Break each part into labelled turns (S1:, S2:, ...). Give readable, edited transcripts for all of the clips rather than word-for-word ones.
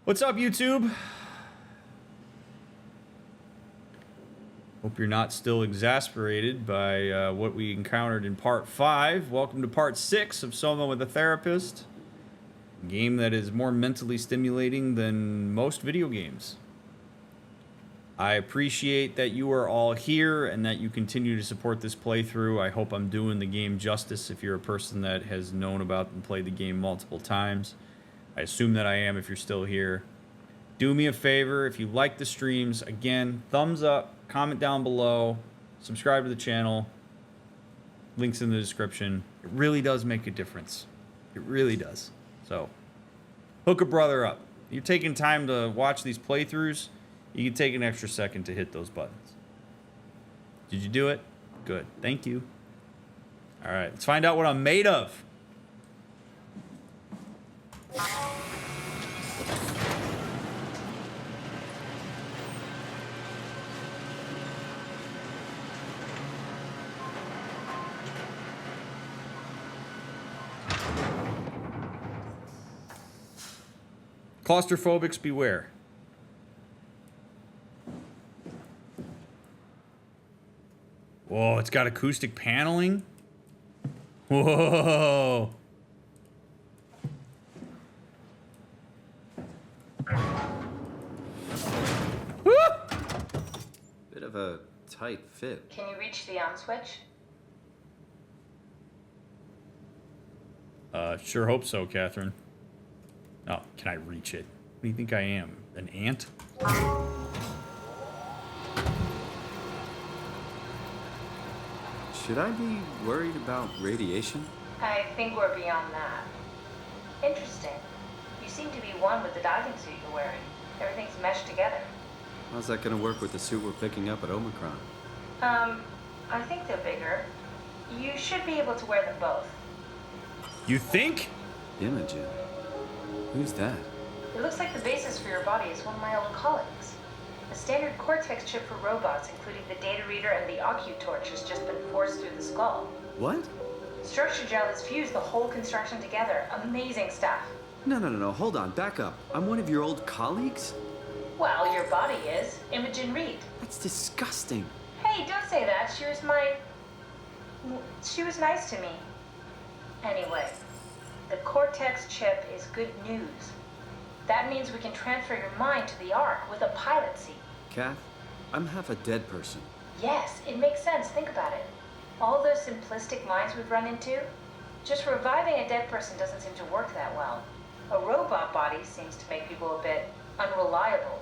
S1: What's up, YouTube? Hope you're not still exasperated by what we encountered in part 5. Welcome to part 6 of SOMA with a Therapist. A game that is more mentally stimulating than most video games. I appreciate that you are all here and that you continue to support this playthrough. I hope I'm doing the game justice if you're a person that has known about and played the game multiple times. I assume that I am if you're still here. Do me a favor, if you like the streams, again, thumbs up, comment down below, subscribe to the channel, links in the description. It really does make a difference. It really does. So, hook a brother up. You're taking time to watch these playthroughs, you can take an extra second to hit those buttons. Did you do it? Good. Thank you. All right, let's find out what I'm made of. Claustrophobics beware. Whoa, it's got acoustic paneling. Whoa. Woo!
S2: Bit of a tight fit.
S3: Can you reach the on switch?
S1: Sure hope so, Catherine. Oh, can I reach it? What do you think I am? An ant?
S2: Should I be worried about radiation?
S3: I think we're beyond that. Interesting. You seem to be one with the diving suit you're wearing. Everything's meshed together.
S2: How's that gonna work with the suit we're picking up at Omicron?
S3: I think they're bigger. You should be able to wear them both.
S1: You think?
S2: Imogen. Who's that?
S3: It looks like the basis for your body is one of my old colleagues. A standard Cortex chip for robots, including the data reader and the OcuTorch, has just been forced through the skull.
S2: What?
S3: Structure gel has fused the whole construction together. Amazing stuff.
S2: No, hold on, back up. I'm one of your old colleagues?
S3: Well, your body is. Imogen Reed.
S2: That's disgusting.
S3: Hey, don't say that. She was nice to me. Anyway, the Cortex chip is good news. That means we can transfer your mind to the Ark with a pilot seat.
S2: Kath, I'm half a dead person.
S3: Yes, it makes sense. Think about it. All those simplistic minds we've run into, just reviving a dead person doesn't seem to work that well. A robot body seems to make people a bit unreliable.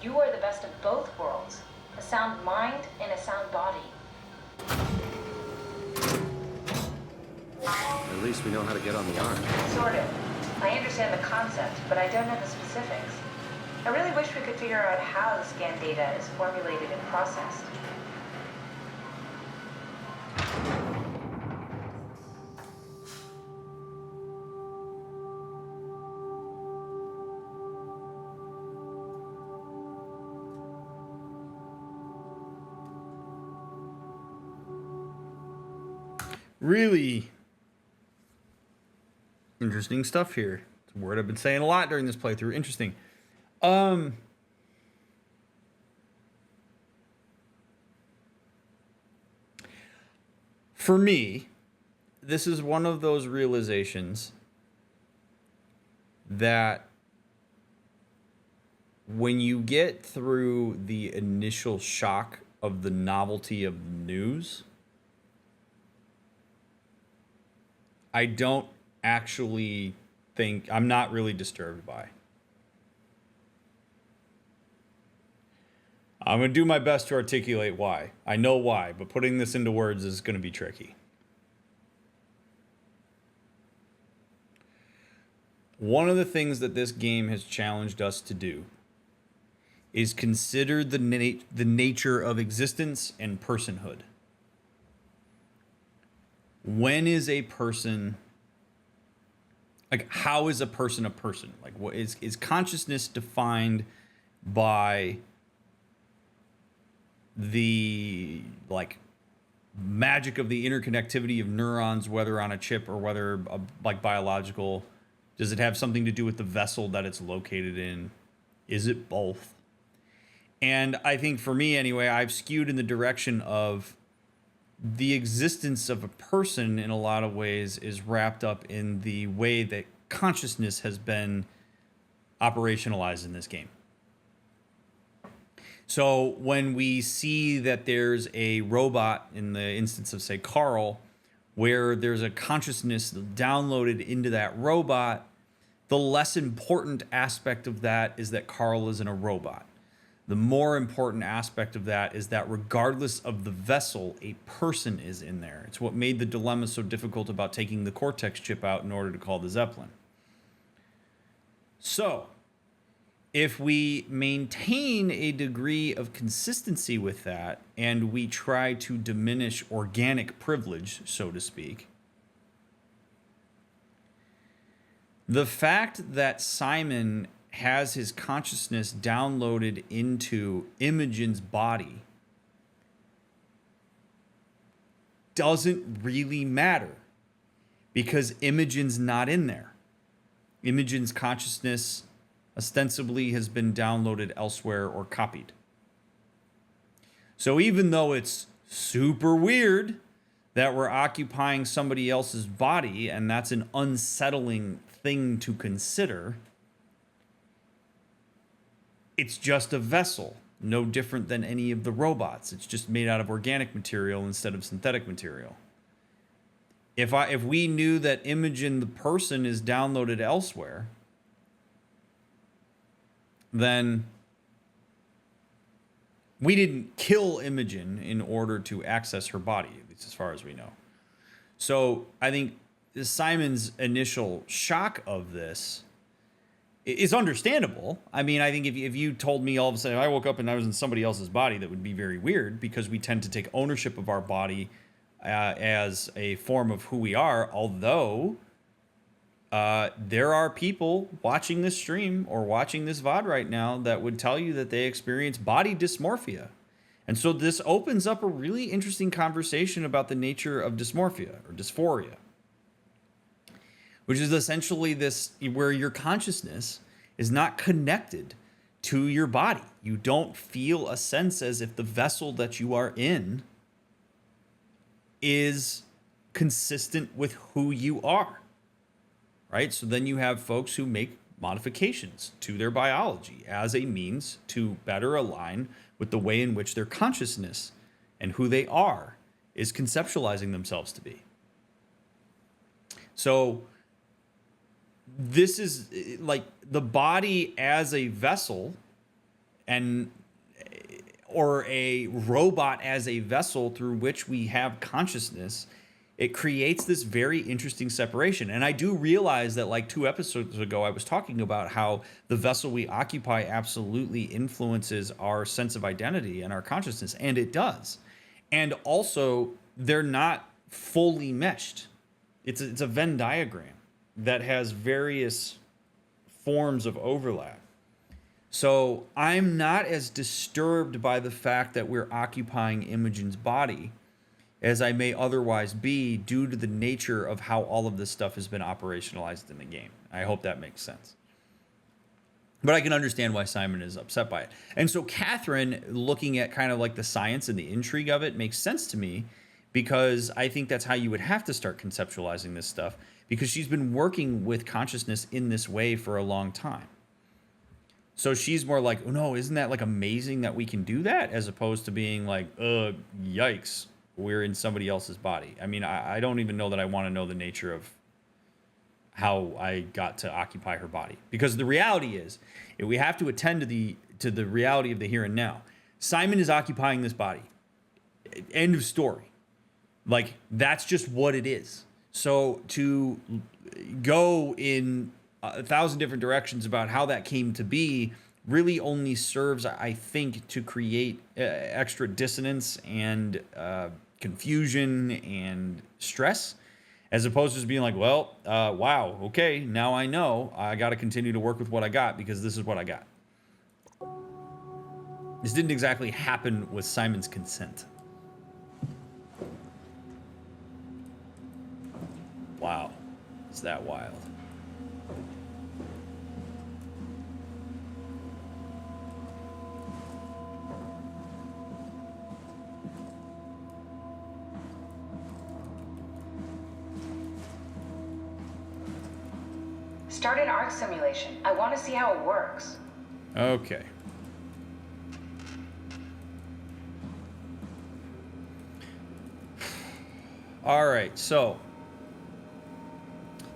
S3: You are the best of both worlds. A sound mind and a sound body.
S2: At least we know how to get on the Ark.
S3: Sort of. I understand the concept, but I don't know the specifics. I really wish we could figure out how the scan data is formulated and processed.
S1: Really interesting stuff here. It's a word I've been saying a lot during this playthrough. Interesting. For me, this is one of those realizations that when you get through the initial shock of the novelty of the news, I don't actually think, I'm not really disturbed by. I'm going to do my best to articulate why. I know why, but putting this into words is going to be tricky. One of the things that this game has challenged us to do is consider the nature of existence and personhood. When is a person, like, how is a person a person? Like, what is consciousness defined by the, like, magic of the interconnectivity of neurons, whether on a chip or whether like biological Does it have something to do with the vessel that it's located in? Is it both? And I think for me anyway, I've skewed in the direction of the existence of a person in a lot of ways is wrapped up in the way that consciousness has been operationalized in this game. So when we see that there's a robot in the instance of, say, Carl, where there's a consciousness downloaded into that robot, the less important aspect of that is that Carl isn't a robot. The more important aspect of that is that regardless of the vessel, a person is in there. It's what made the dilemma so difficult about taking the Cortex chip out in order to call the Zeppelin. So, if we maintain a degree of consistency with that, and we try to diminish organic privilege, so to speak, the fact that Simon has his consciousness downloaded into Imogen's body doesn't really matter because Imogen's not in there. Imogen's consciousness ostensibly has been downloaded elsewhere or copied. So even though it's super weird that we're occupying somebody else's body, and that's an unsettling thing to consider, it's just a vessel, no different than any of the robots. It's just made out of organic material instead of synthetic material. If we knew that Imogen, the person, is downloaded elsewhere, then we didn't kill Imogen in order to access her body, at least as far as we know. So I think Simon's initial shock of this is understandable. I mean, I think if you told me all of a sudden I woke up and I was in somebody else's body, that would be very weird because we tend to take ownership of our body as a form of who we are, although there are people watching this stream or watching this VOD right now that would tell you that they experience body dysmorphia. And so this opens up a really interesting conversation about the nature of dysmorphia or dysphoria, which is essentially this where your consciousness is not connected to your body. You don't feel a sense as if the vessel that you are in is consistent with who you are, right? So then you have folks who make modifications to their biology as a means to better align with the way in which their consciousness and who they are is conceptualizing themselves to be. So this is like the body as a vessel and or a robot as a vessel through which we have consciousness. It creates this very interesting separation. And I do realize that like 2 episodes ago, I was talking about how the vessel we occupy absolutely influences our sense of identity and our consciousness. And it does. And also, they're not fully meshed. It's a Venn diagram that has various forms of overlap. So I'm not as disturbed by the fact that we're occupying Imogen's body as I may otherwise be due to the nature of how all of this stuff has been operationalized in the game. I hope that makes sense. But I can understand why Simon is upset by it. And so Catherine, looking at kind of like the science and the intrigue of it, makes sense to me because I think that's how you would have to start conceptualizing this stuff because she's been working with consciousness in this way for a long time. So she's more like, oh no, isn't that like amazing that we can do that? As opposed to being like, yikes, we're in somebody else's body. I mean, I don't even know that I want to know the nature of how I got to occupy her body. Because the reality is, if we have to attend to the reality of the here and now. Simon is occupying this body. End of story. Like, that's just what it is. So to go in 1,000 different directions about how that came to be really only serves, I think, to create extra dissonance and confusion and stress, as opposed to just being like, well, wow, okay, now I know I got to continue to work with what I got because this is what I got. This didn't exactly happen with Simon's consent. Wow, is that wild?
S3: Start an arc simulation. I want to see how it works.
S1: Okay. All right, so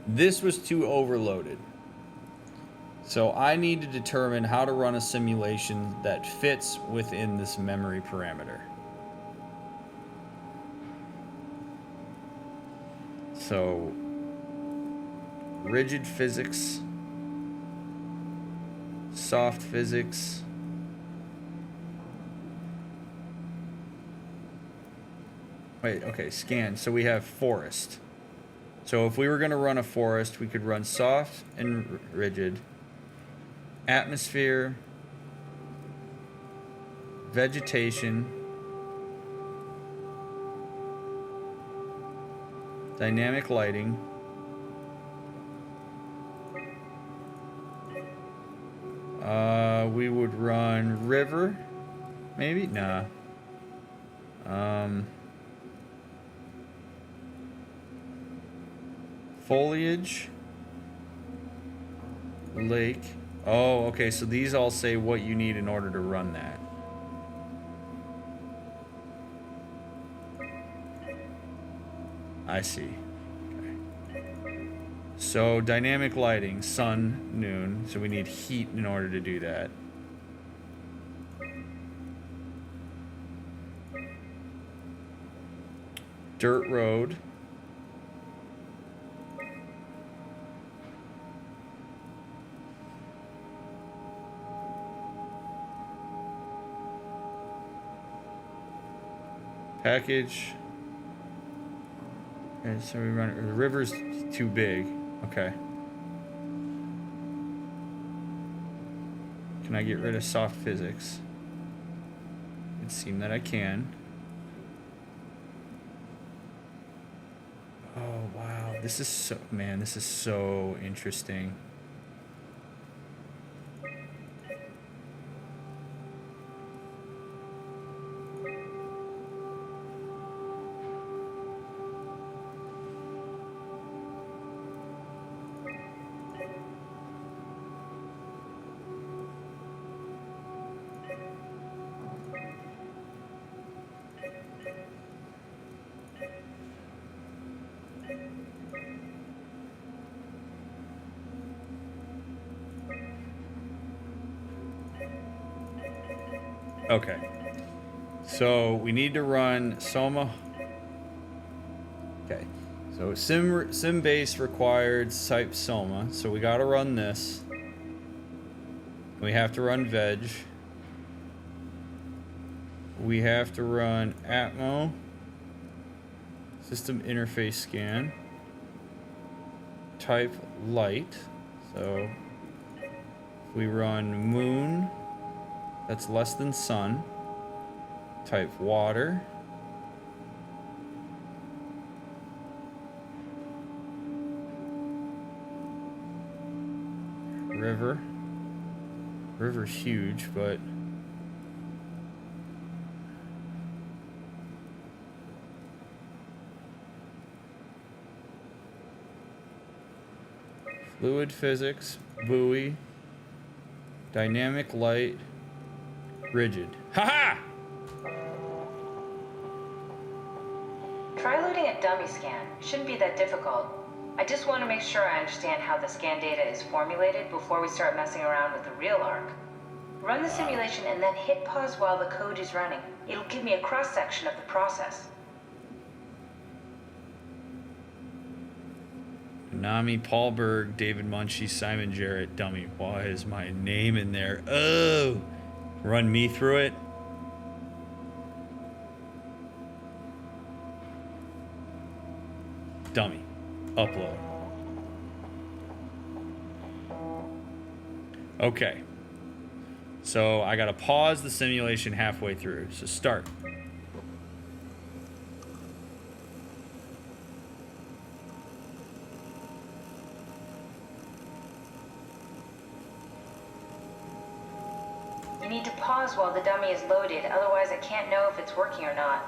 S1: this was too overloaded. So I need to determine how to run a simulation that fits within this memory parameter. So rigid physics, soft physics, wait, okay, scan. So we have forest. So if we were going to run a forest, we could run soft and rigid, atmosphere, vegetation, dynamic lighting, we would run river, maybe? Nah. Foliage, lake. Oh, okay, so these all say what you need in order to run that. I see. Okay. So dynamic lighting, sun, noon. So we need heat in order to do that. Dirt road. Package. Okay, so we run. The river's too big. Okay. Can I get rid of soft physics? It seemed that I can. Oh wow, this is so, man, this is so interesting. Okay, so we need to run SOMA. Okay, so sim base required type SOMA, so we got to run this. We have to run veg. We have to run Atmo, system interface scan, type light. So we run moon. That's less than sun. Type water. River. River's huge, but fluid physics, buoy, dynamic light, rigid. Haha!
S3: Try loading a dummy scan. Shouldn't be that difficult. I just want to make sure I understand how the scan data is formulated before we start messing around with the real arc. Run the simulation and then hit pause while the code is running. It'll give me a cross-section of the process.
S1: Nami, Paul Berg, David Munchie, Simon Jarrett, dummy. Why is my name in there? Oh! Run me through it. Dummy. Upload. Okay. So I gotta pause the simulation halfway through. So start.
S3: You need to pause while the dummy is loaded, otherwise I can't know if it's working or not.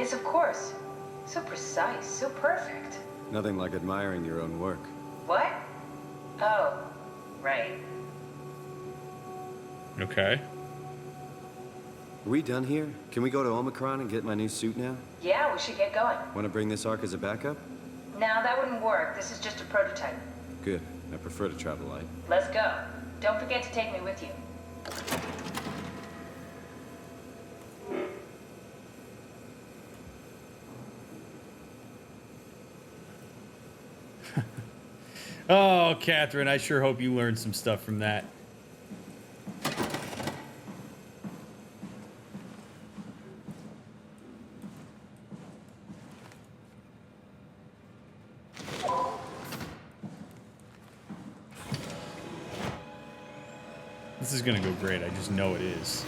S3: Yes, of course. So precise, so perfect.
S2: Nothing like admiring your own work.
S3: What? Oh, right.
S1: Okay.
S2: Are we done here? Can we go to Omicron and get my new suit now?
S3: Yeah, we should get going.
S2: Want to bring this arc as a backup?
S3: No, that wouldn't work. This is just a prototype.
S2: Good. I prefer to travel light.
S3: Let's go. Don't forget to take me with you.
S1: Oh, Catherine, I sure hope you learned some stuff from that. This is gonna go great. I just know it is.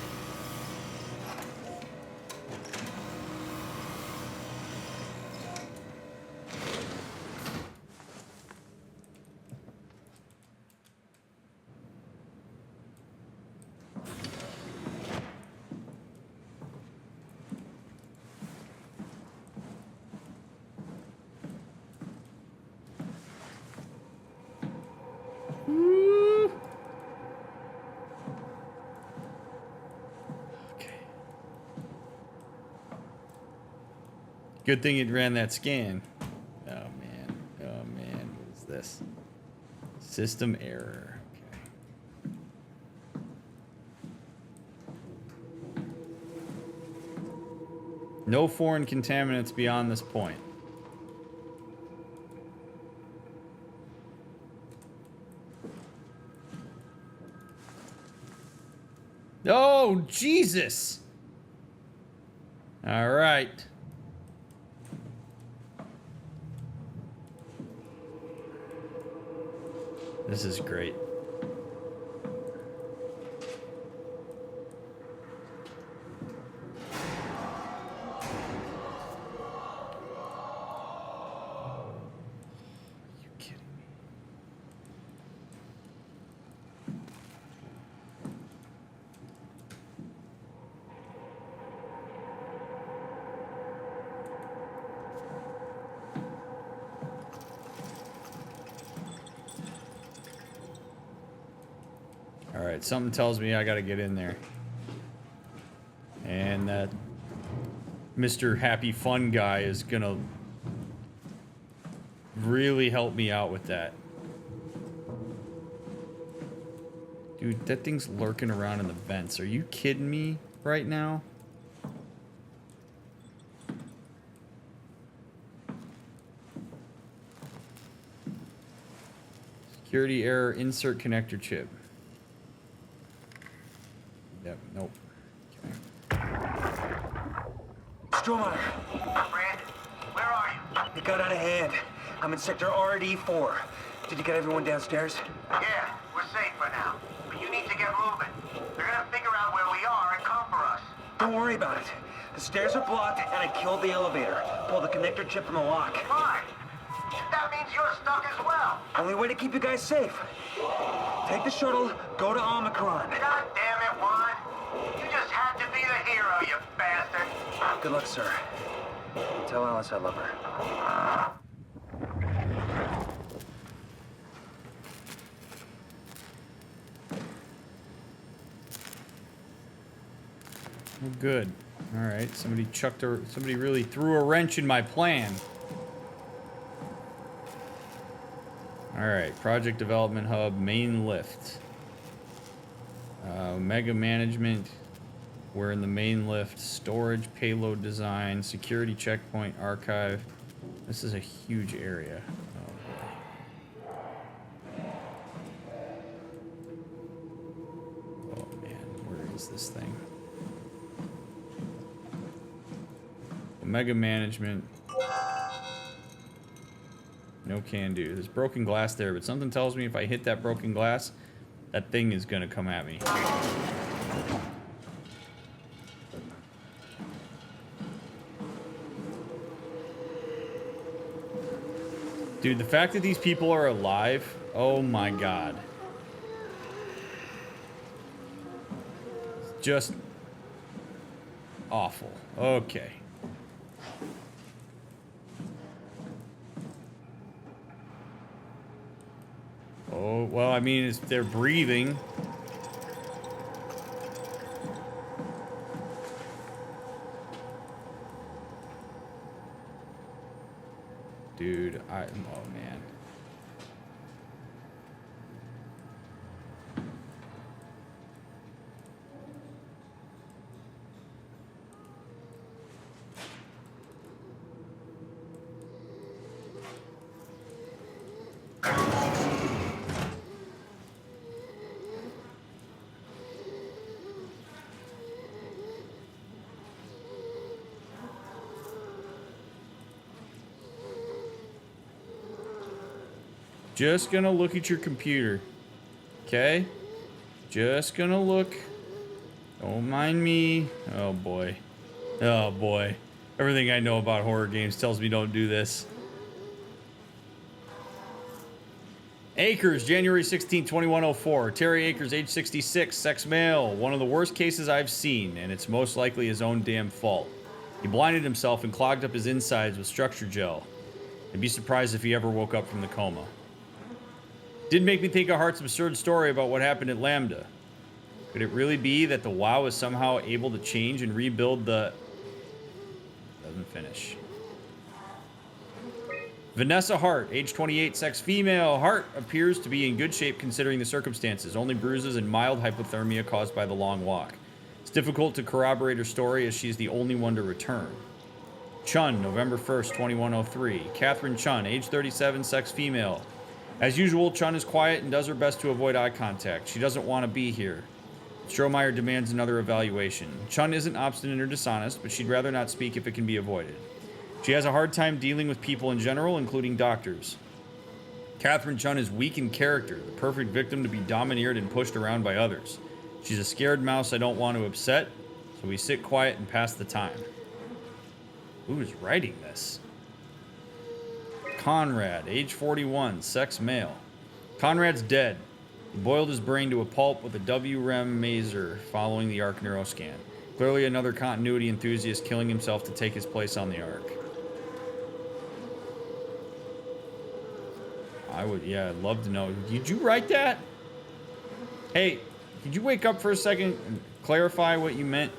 S1: Good thing it ran that scan. Oh man. Oh man. What is this? System error. Okay. No foreign contaminants beyond this point. Oh, Jesus. All right. This is great. You kidding me? All right, something tells me I gotta get in there. And that Mr. Happy Fun guy is gonna really help me out with that. Dude, that thing's lurking around in the vents. Are you kidding me right now? Security error, insert connector chip. Yep, nope. Okay.
S4: SOMA,
S5: Brand, where are you?
S4: it got out of hand. I'm in sector RD4. Did you get everyone downstairs?
S5: Yeah, we're safe for now. But you need to get moving. They're gonna figure out where we are and come for us.
S4: Don't worry about it. The stairs are blocked, and I killed the elevator. Pulled the connector chip from the lock.
S5: Fine. That means you're stuck as well.
S4: Only way to keep you guys safe. Take the shuttle, go to Omicron.
S5: God damn it, Juan. You just had to be the hero, you bastard.
S4: Good luck, sir. Tell Alice I love her.
S1: Oh, good. All right, somebody really threw a wrench in my plan. All right, project development hub, main lift. Mega management, we're in the main lift. Storage, payload design, security checkpoint, archive. This is a huge area. Oh man, where is this thing? Mega management. No can do. There's broken glass there, but something tells me if I hit that broken glass, that thing is gonna come at me. Dude, the fact that these people are alive, oh my god. It's just awful. Okay. Well, I mean, they're breathing. Dude, oh man. Just gonna look at your computer. Okay? Just gonna look. Don't mind me. Oh boy. Oh boy. Everything I know about horror games tells me don't do this. Akers, January 16, 2104. Terry Akers, age 66, sex male. One of the worst cases I've seen, and it's most likely his own damn fault. He blinded himself and clogged up his insides with structure gel. I'd be surprised if he ever woke up from the coma. Did make me think of Hart's absurd story about what happened at Lambda. Could it really be that the WoW is somehow able to change and rebuild the... Doesn't finish. Vanessa Hart, age 28, sex female. Hart appears to be in good shape considering the circumstances. Only bruises and mild hypothermia caused by the long walk. It's difficult to corroborate her story as she's the only one to return. Chun, November 1st, 2103. Catherine Chun, age 37, sex female. As usual, Chun is quiet and does her best to avoid eye contact. She doesn't want to be here. Strohmeyer demands another evaluation. Chun isn't obstinate or dishonest, but she'd rather not speak if it can be avoided. She has a hard time dealing with people in general, including doctors. Catherine Chun is weak in character, the perfect victim to be domineered and pushed around by others. She's a scared mouse I don't want to upset, so we sit quiet and pass the time. Who is writing this? Conrad, age 41, sex male. Conrad's dead. He boiled his brain to a pulp with a WREM maser following the Ark neuroscan. Clearly another continuity enthusiast killing himself to take his place on the Ark. I'd love to know. Did you write that? Hey, could you wake up for a second and clarify what you meant?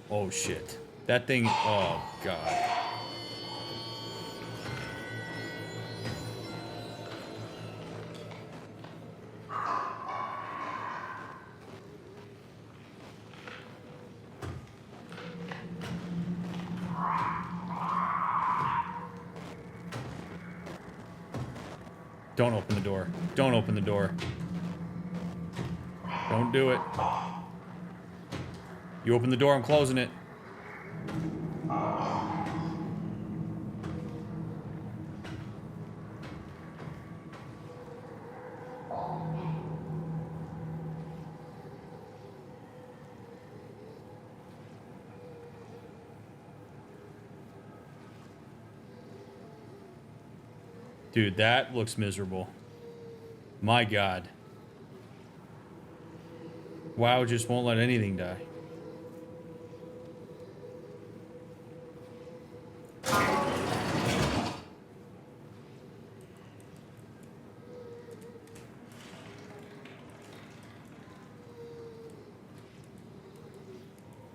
S1: Oh shit. That thing, oh god. Don't open the door. Don't open the door. Don't do it. You open the door, I'm closing it. Dude, that looks miserable. My god. WoW just won't let anything die.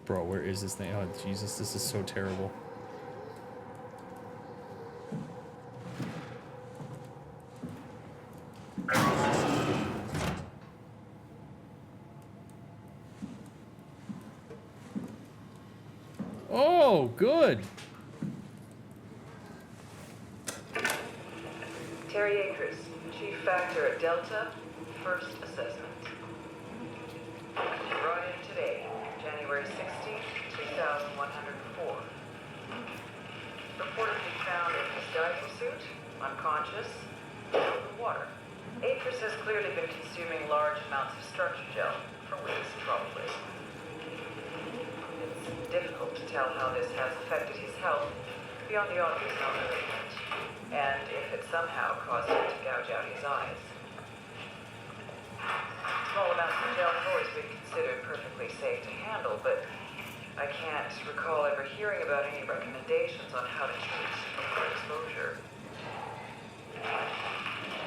S1: Bro, where is this thing? Oh, Jesus, this is so terrible. Oh, good.
S6: Terry Akers, Chief Factor at Delta, first assessment. Brought in today, January 16th, 2104. Reportedly found in his diving suit, unconscious, filled with water. Akers has clearly been consuming large amounts of structure gel, for weeks probably. It's difficult to tell how this has affected his health beyond the obvious element, and if it somehow caused him to gouge out his eyes. Small amounts of gel have always been considered perfectly safe to handle, but I can't recall ever hearing about any recommendations on how to treat overexposure.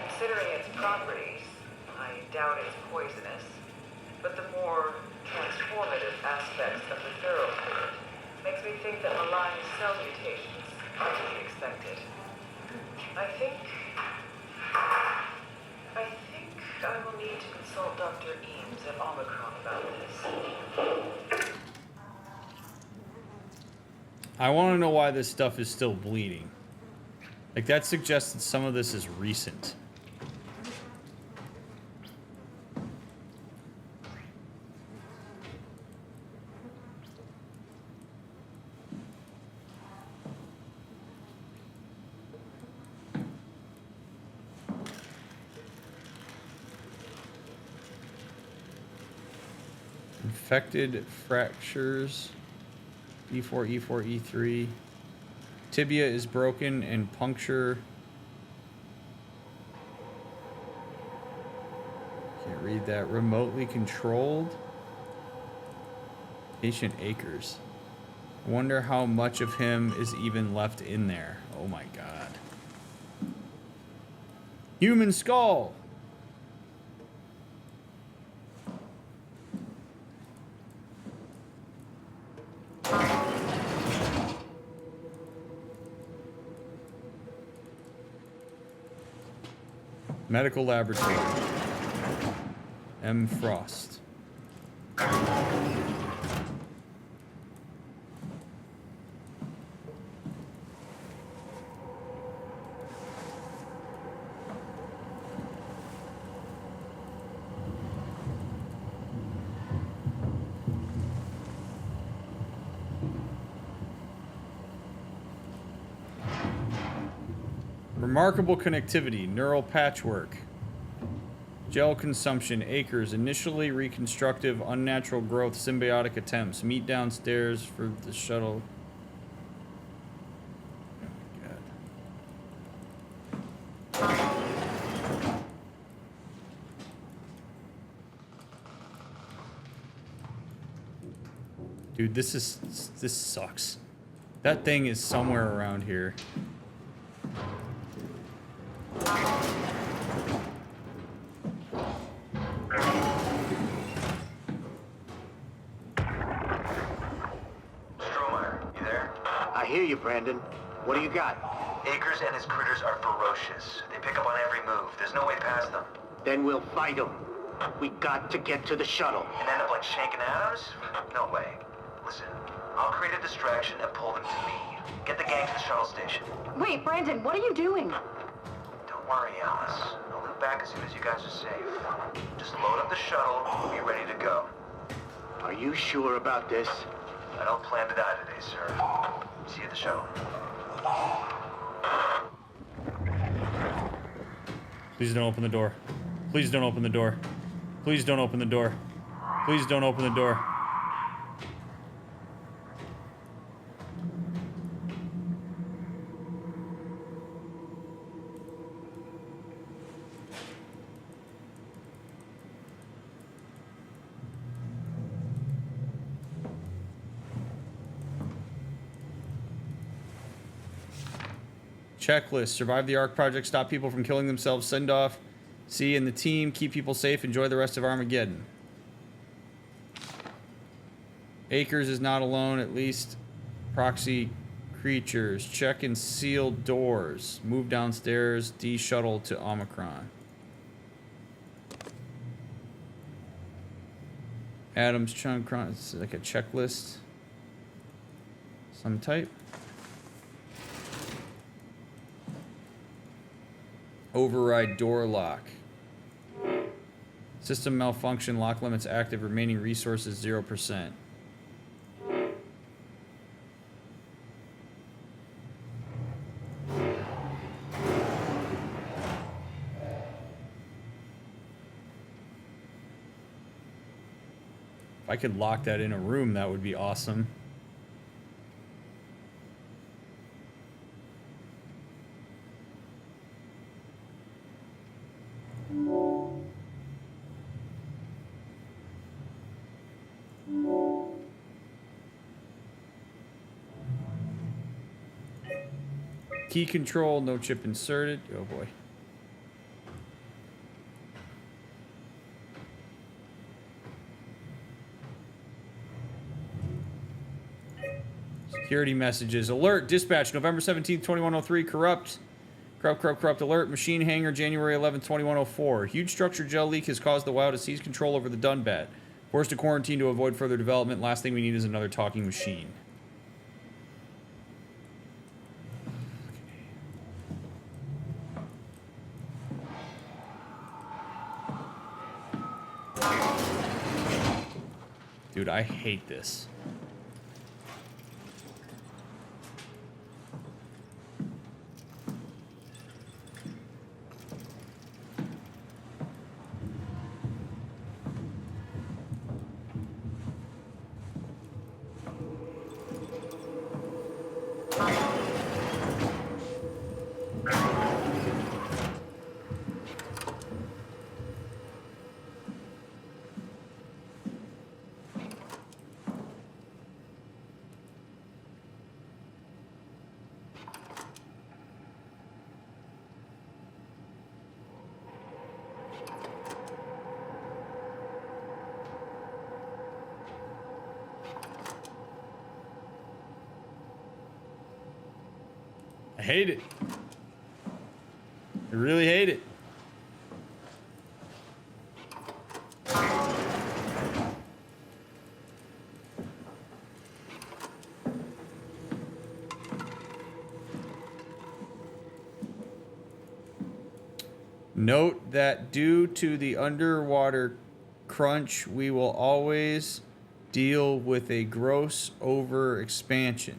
S6: Considering its properties, I doubt it's poisonous, but the more transformative aspects of the thoroughfare makes me think that malign cell mutations are to be expected. I think I will need to consult Dr. Eames at Omicron about this.
S1: I want to know why this stuff is still bleeding. Like, that suggests that some of this is recent. Infected fractures. E4, E4, E3. Tibia is broken and puncture. Can't read that. Remotely controlled. Patient Acres. Wonder how much of him is even left in there. Oh my god. Human skull. Medical laboratory. M. Frost. Remarkable connectivity, neural patchwork. Gel consumption, acres, initially reconstructive, unnatural growth, symbiotic attempts. Meet downstairs for the shuttle. Oh my god. Dude, this sucks. That thing is somewhere around here.
S5: Brandon. What do you got? Akers and his critters are ferocious. They pick up on every move. There's no way past them. Then we'll fight them. We got to get to the shuttle. And end up like Shank and Adams? No way. Listen, I'll create a distraction and pull them to me. Get the gang to the shuttle station.
S7: Wait, Brandon, what are you doing?
S5: Don't worry, Alice. I'll loop back as soon as you guys are safe. Just load up the shuttle and be ready to go. Are you sure about this? I don't plan to die today, sir. See you at the shuttle.
S1: Please don't open the door. Please don't open the door. Please don't open the door. Please don't open the door. Checklist. Survive the ARC project. Stop people from killing themselves. Send off C and the team. Keep people safe. Enjoy the rest of Armageddon. Akers is not alone. At least proxy creatures. Check and seal doors. Move downstairs. D shuttle to Omicron. Adams chunk. It's like a checklist. Some type. Override door lock. System malfunction. Lock limits active. Remaining resources 0%. If I could lock that in a room, that would be awesome. Key control, no chip inserted. Oh boy. Security messages. Alert, dispatch, November 17th, 2103. Corrupt alert. Machine hangar, January 11th, 2104. Huge structure gel leak has caused the WoW to seize control over the Dunbat. Forced to quarantine to avoid further development. Last thing we need is another talking machine. Dude, I hate this. I hate it. I really hate it. Note that due to the underwater crunch, we will always deal with a gross overexpansion.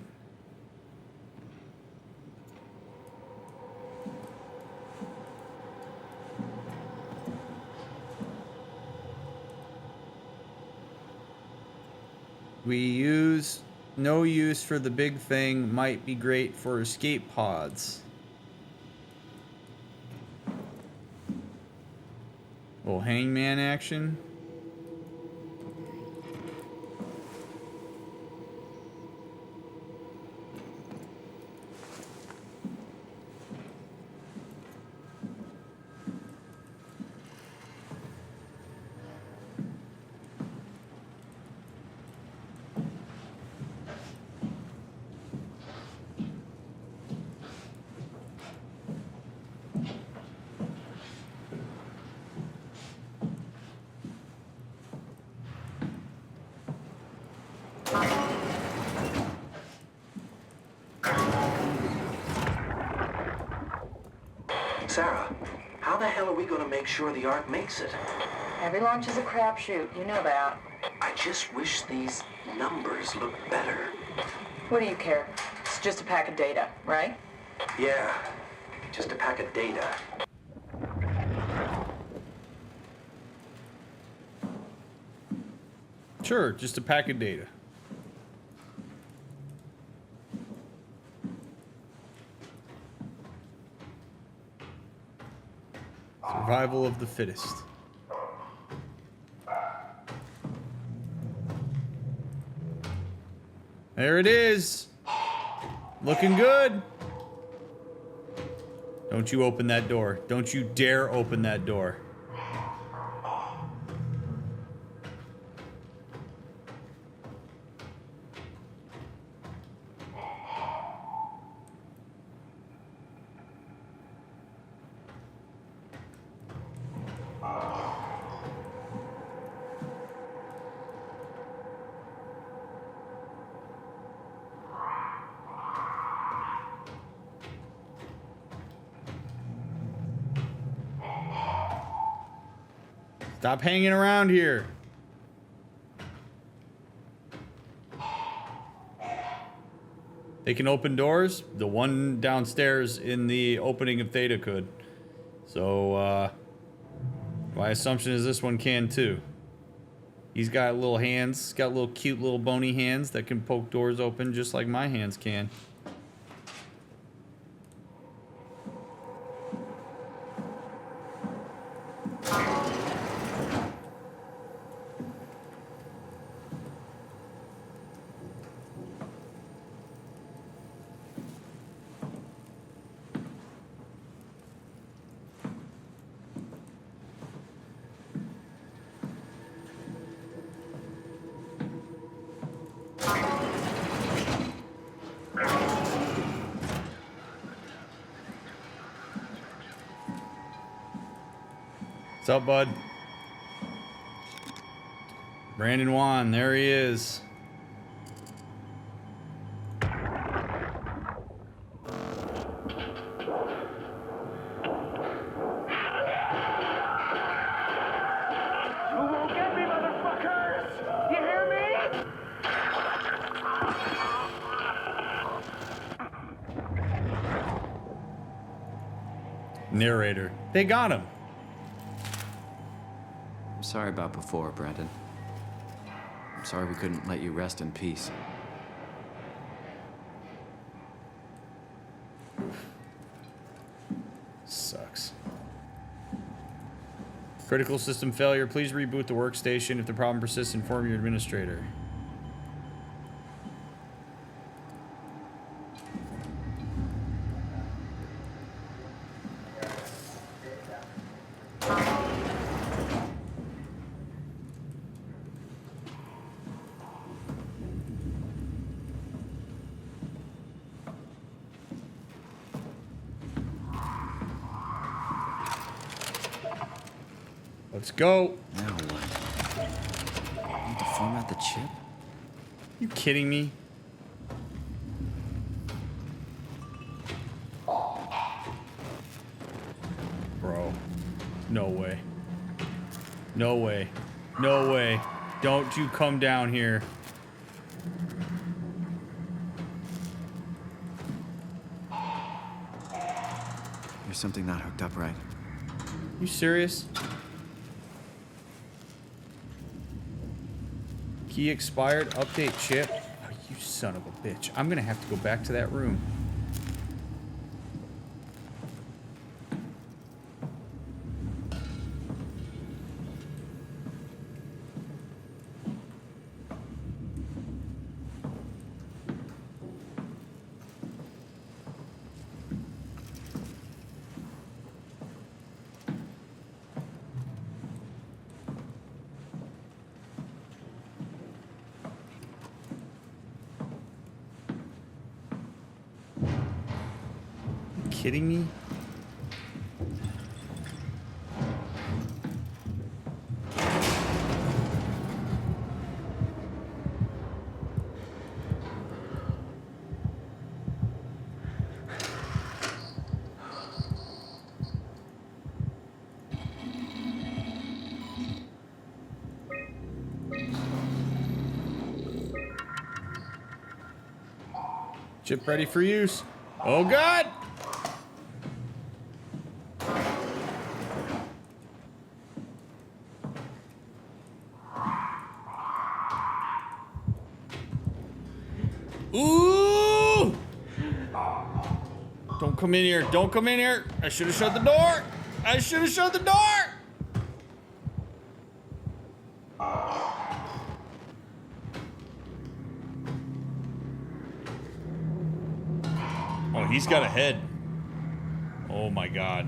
S1: We use no use for the big thing, might be great for escape pods. Little hangman action.
S5: Sarah, how the hell are we going to make sure the Ark makes it?
S7: Every launch is a crapshoot. You know that.
S5: I just wish these numbers looked better.
S7: What do you care? It's just a pack of data, right?
S5: Yeah, just a pack of data.
S1: Sure, just a pack of data. Survival of the fittest. There it is. Looking good. Don't you open that door. Don't you dare open that door. Stop hanging around here. They can open doors. The one downstairs in the opening of Theta could. So, my assumption is this one can too. He's got little hands. Got little cute little bony hands that can poke doors open just like my hands can. What's up, bud? Brandon Wan, there he is. Narrator. They got him.
S2: I'm sorry about before, Brandon. I'm sorry we couldn't let you rest in peace.
S1: Sucks. Critical system failure. Please reboot the workstation. If the problem persists, inform your administrator. Let's go.
S2: Now what? Need to format the chip?
S1: You kidding me? Bro. No way. No way. No way. Don't you come down here.
S2: There's something not hooked up right.
S1: You serious? Key expired. Update chip. Oh, you son of a bitch. I'm gonna have to go back to that room. Kidding me? Chip ready for use. Oh God! Ooh! Don't come in here. Don't come in here. I should have shut the door. I should have shut the door. Oh, he's got a head. Oh my God.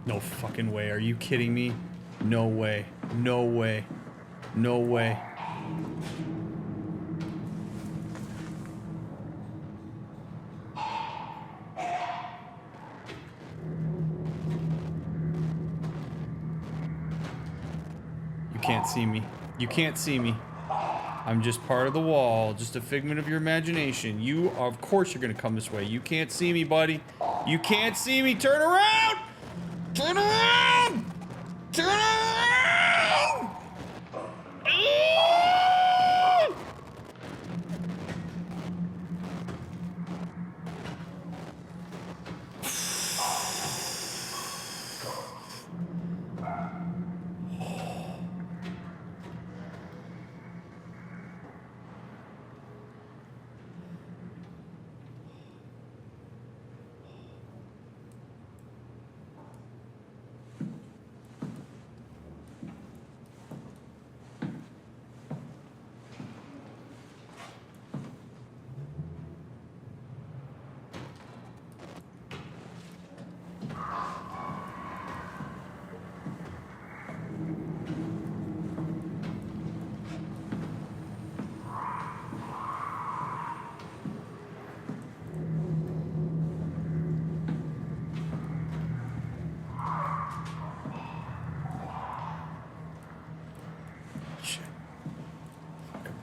S1: No fucking way. Are you kidding me? No way. No way. No way. You can't see me. You can't see me. I'm just part of the wall, just a figment of your imagination. You, of course you're gonna come this way. You can't see me, buddy. You can't see me. Turn around! Turn around! Turn around!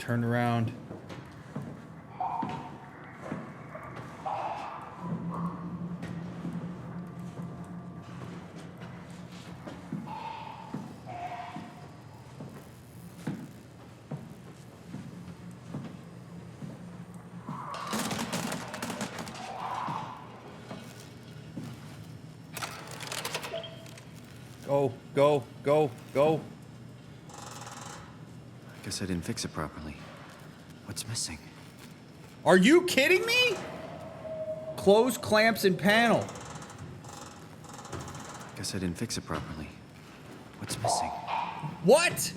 S1: Turn around. Go, go, go, go.
S2: Guess I didn't fix it properly. What's missing?
S1: Are you kidding me? Close clamps and panel.
S2: Guess I didn't fix it properly. What's missing?
S1: What?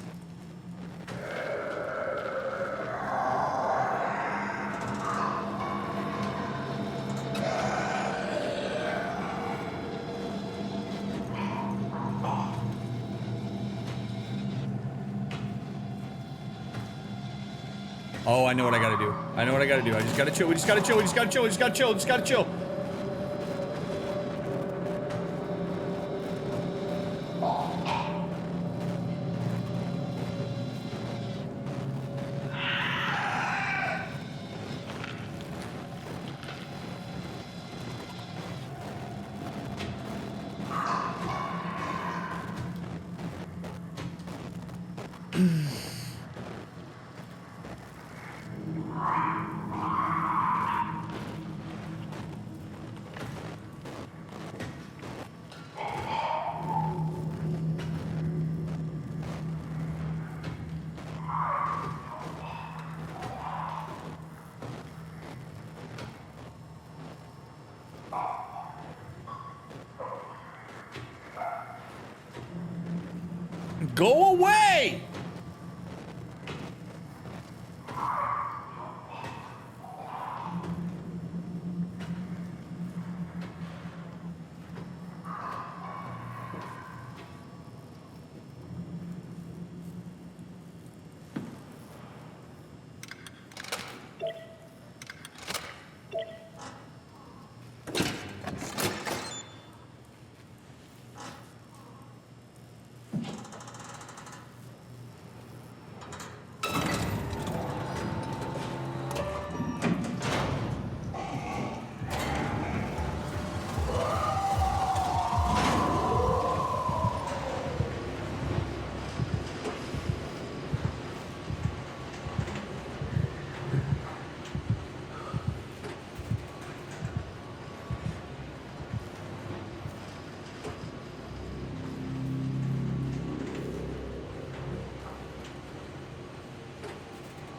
S1: Oh, I know what I gotta do. I know what I gotta do. I just gotta chill. We just gotta chill. We just gotta chill. We just gotta chill. We just gotta chill. Go away!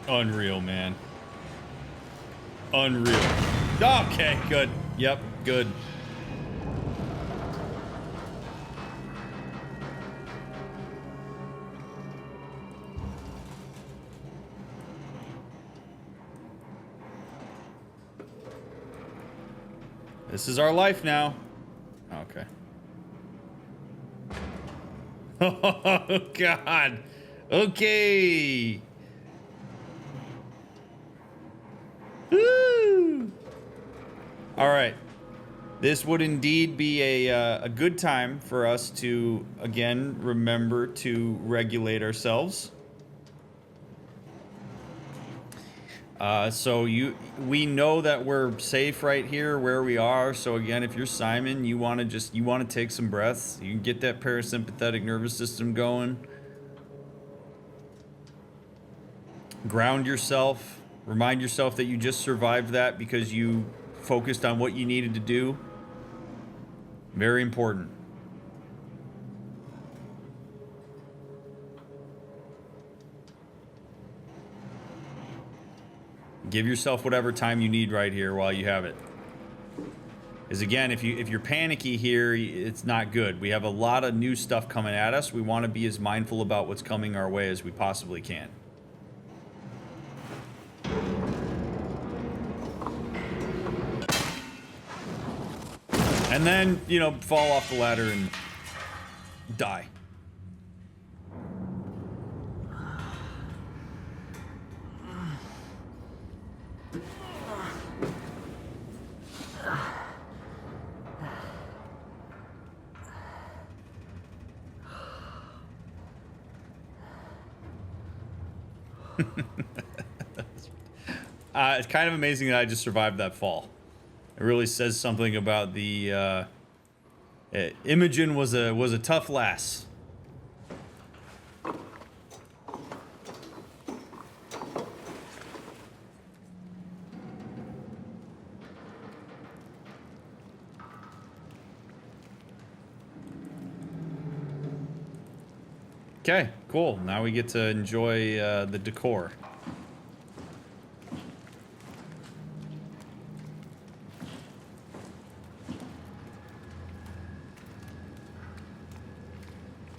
S1: Unreal, man. Unreal. Okay, good. Yep, good. This is our life now. Okay. Oh, God. Okay. Woo! All right. This would indeed be a good time for us to, again, remember to regulate ourselves. We know that we're safe right here where we are. So again, if you're Simon, you want to take some breaths. You can get that parasympathetic nervous system going. Ground yourself. Remind yourself that you just survived that because you focused on what you needed to do. Very important. Give yourself whatever time you need right here while you have it. Because again, if you're panicky here, it's not good. We have a lot of new stuff coming at us. We want to be as mindful about what's coming our way as we possibly can. And then, fall off the ladder and die. It's kind of amazing that I just survived that fall. It really says something about the Imogen was a tough lass. Okay, cool. Now we get to enjoy the decor.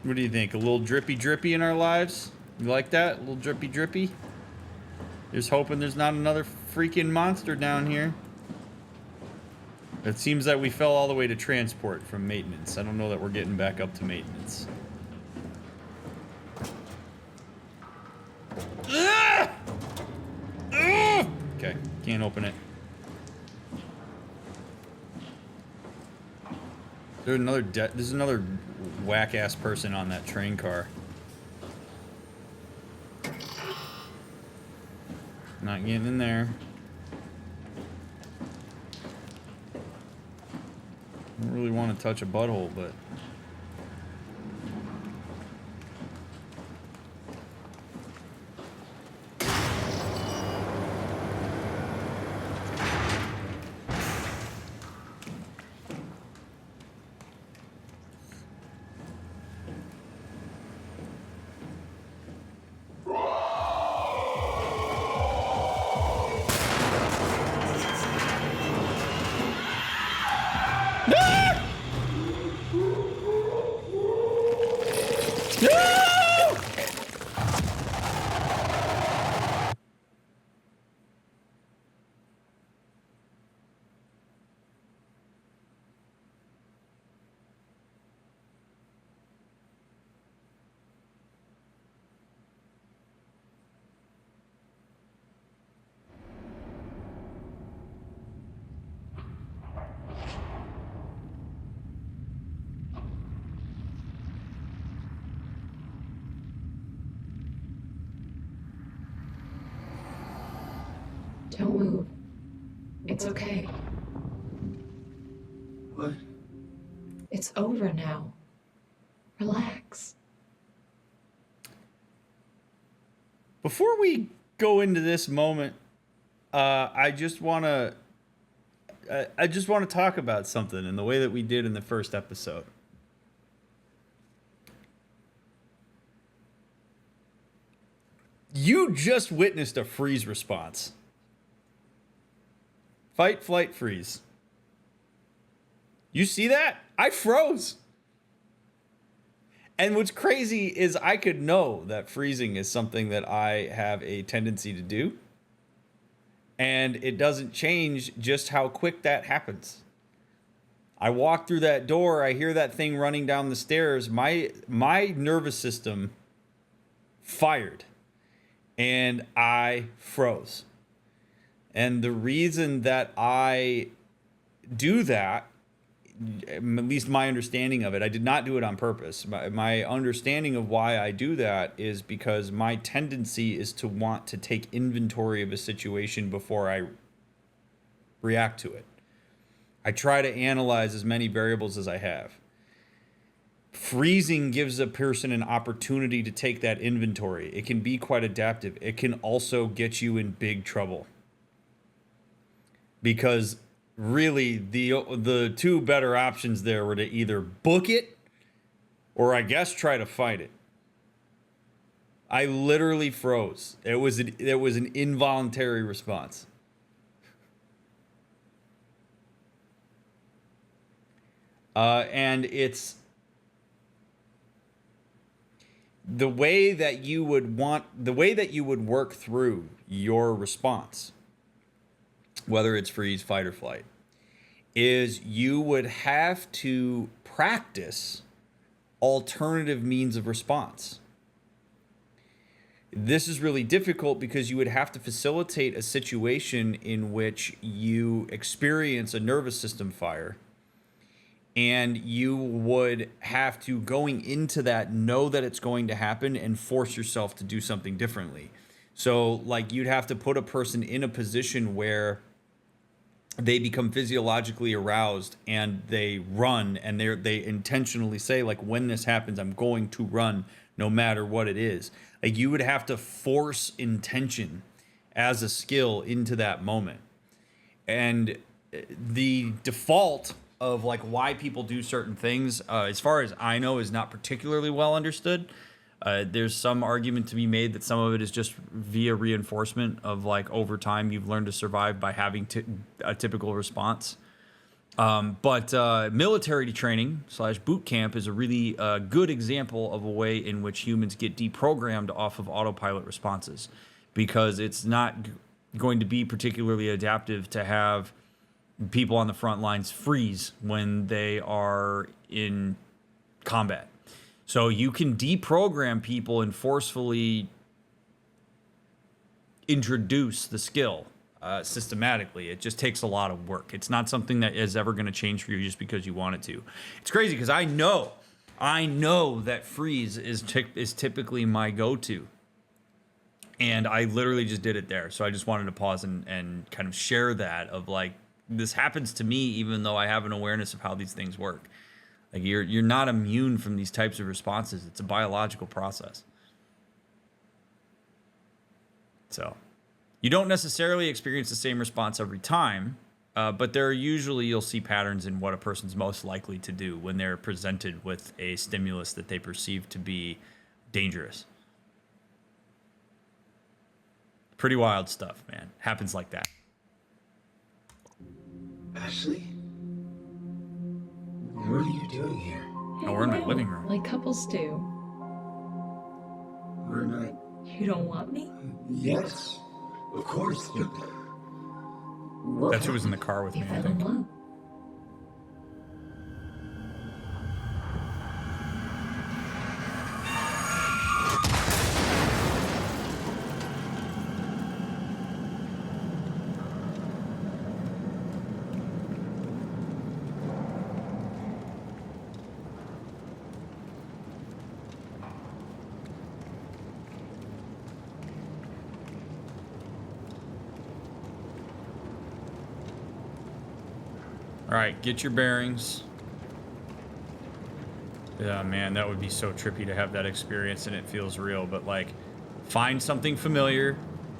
S1: What do you think? A little drippy drippy in our lives? You like that? A little drippy drippy? Just hoping there's not another freaking monster down here. It seems that we fell all the way to transport from maintenance. I don't know that we're getting back up to maintenance. Okay, can't open it. There's another whack-ass person on that train car. Not getting in there. I don't really want to touch a butthole, but...
S8: Don't move. It's okay.
S5: What?
S8: It's over now. Relax.
S1: Before we go into this moment, I just want to talk about something in the way that we did in the first episode. You just witnessed a freeze response. Fight, flight, freeze. You see that? I froze. And what's crazy is I could know that freezing is something that I have a tendency to do. And it doesn't change just how quick that happens. I walk through that door, I hear that thing running down the stairs. My nervous system fired. And I froze. And the reason that I do that, at least my understanding of it, I did not do it on purpose. My understanding of why I do that is because my tendency is to want to take inventory of a situation before I react to it. I try to analyze as many variables as I have. Freezing gives a person an opportunity to take that inventory. It can be quite adaptive. It can also get you in big trouble. Because really, the two better options there were to either book it or I guess try to fight it. I literally froze. It was an involuntary response. And it's the way that you would work through your response, whether it's freeze, fight, or flight, is you would have to practice alternative means of response. This is really difficult because you would have to facilitate a situation in which you experience a nervous system fire, and you would have to, going into that, know that it's going to happen and force yourself to do something differently. So, like, you'd have to put a person in a position where they become physiologically aroused and they run, and they intentionally say, like, when this happens, I'm going to run no matter what it is. Like, you would have to force intention as a skill into that moment. And the default of, like, why people do certain things, as far as I know, is not particularly well understood. There's some argument to be made that some of it is just via reinforcement of, like, over time you've learned to survive by having a typical response. But military training / boot camp is a really good example of a way in which humans get deprogrammed off of autopilot responses, because it's not going to be particularly adaptive to have people on the front lines freeze when they are in combat. So you can deprogram people and forcefully introduce the skill systematically. It just takes a lot of work. It's not something that is ever going to change for you just because you want it to. It's crazy because I know that freeze is typically my go-to. And I literally just did it there. So I just wanted to pause and kind of share that of, like, this happens to me even though I have an awareness of how these things work. Like, you're not immune from these types of responses. It's a biological process. So you don't necessarily experience the same response every time, but there are usually, you'll see patterns in what a person's most likely to do when they're presented with a stimulus that they perceive to be dangerous. Pretty wild stuff, man. Happens like that.
S5: Ashley? What are you doing here?
S1: Oh, we're in my living room.
S8: Like couples do.
S5: We're not...
S8: You don't want me?
S5: Yes, of course, but...
S1: That's who was in the car with
S8: You
S1: me, I
S8: fell in
S1: think.
S8: love.
S1: All right, get your bearings. Yeah, man, that would be so trippy to have that experience, and it feels real. But, like, find something familiar.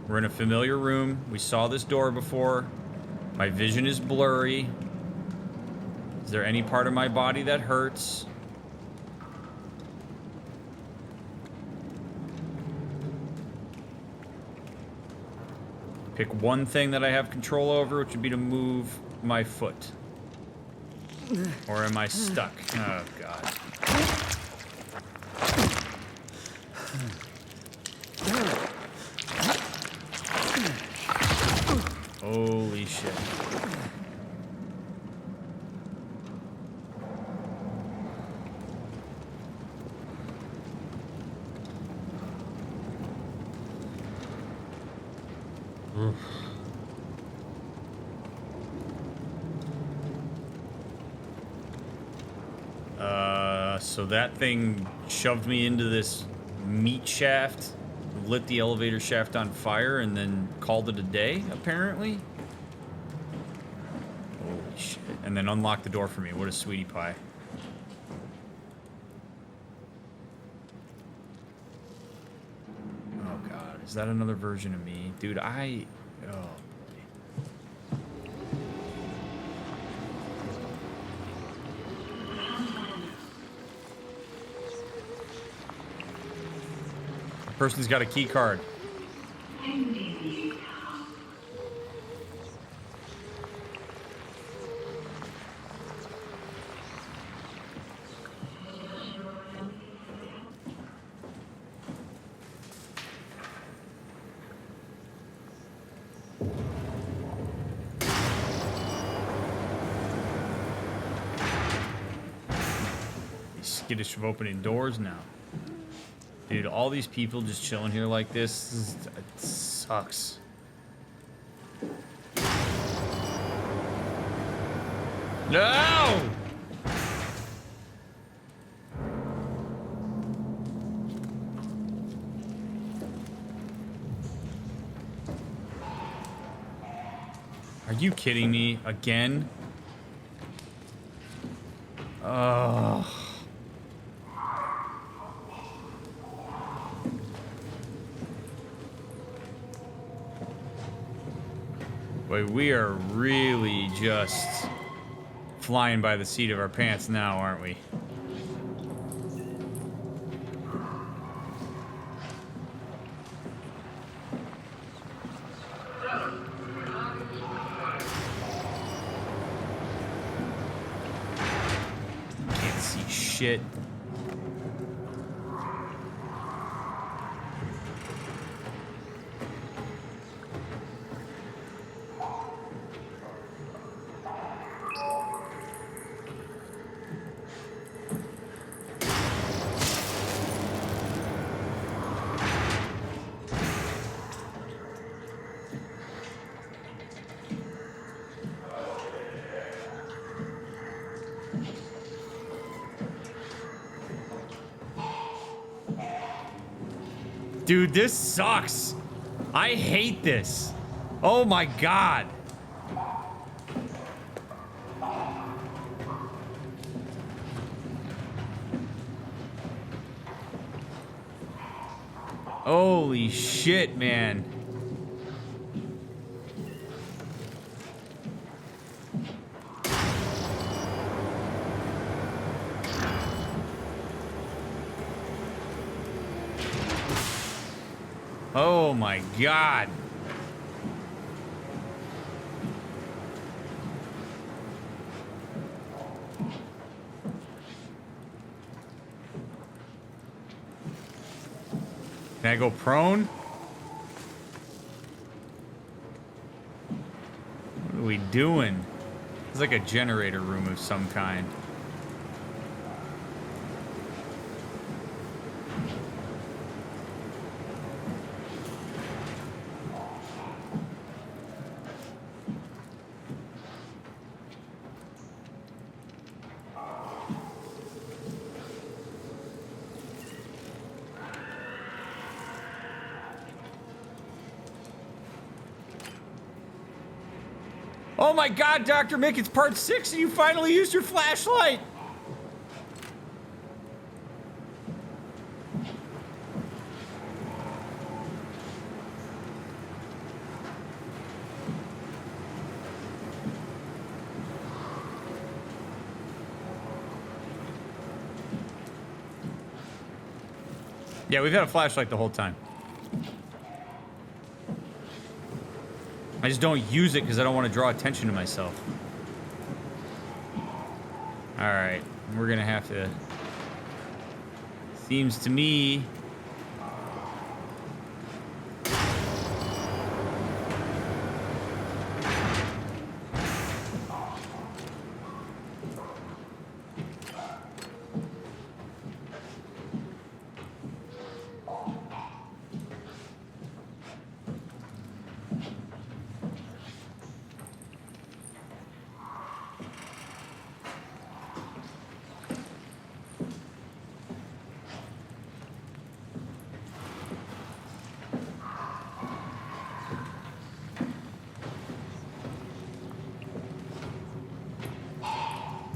S1: We're in a familiar room. We saw this door before. My vision is blurry. Is there any part of my body that hurts? Pick one thing that I have control over, which would be to move my foot. Or am I stuck? Oh, God. Holy shit. Oof. So that thing shoved me into this meat shaft, lit the elevator shaft on fire, and then called it a day, apparently. Holy shit. And then unlocked the door for me. What a sweetie pie. Oh, God. Is that another version of me? Dude, oh. Person's got a key card. He's skittish of opening doors now. Dude, all these people just chilling here like this, it sucks. No! Are you kidding me? Again? Ugh. Boy, we are really just flying by the seat of our pants now, aren't we? Can't see shit. Dude, this sucks. I hate this. Oh my god. Holy shit, man. Oh my god. Can I go prone? What are we doing? It's like a generator room of some kind. Oh my god, DrMick, it's part 6 and you finally used your flashlight! Yeah, we've had a flashlight the whole time. I just don't use it because I don't want to draw attention to myself. Alright, we're gonna have to... Seems to me...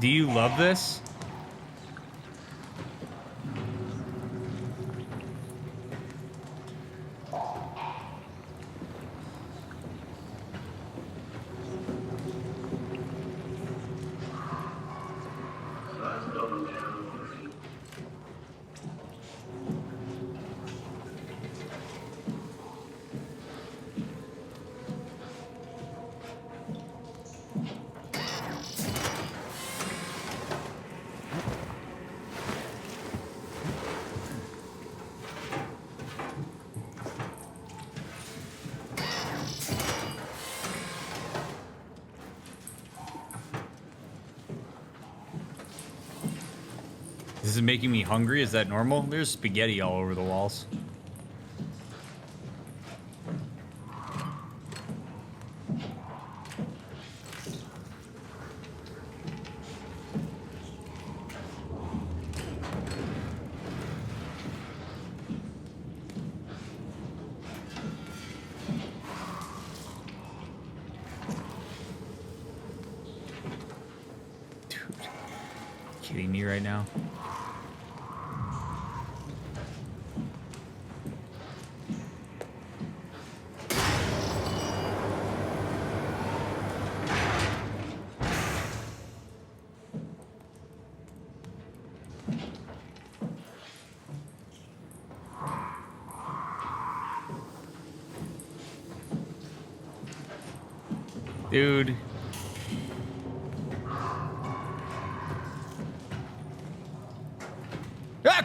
S1: Do you love this? This is making me hungry. Is that normal? There's spaghetti all over the walls. kidding me right now? Dude. Ah!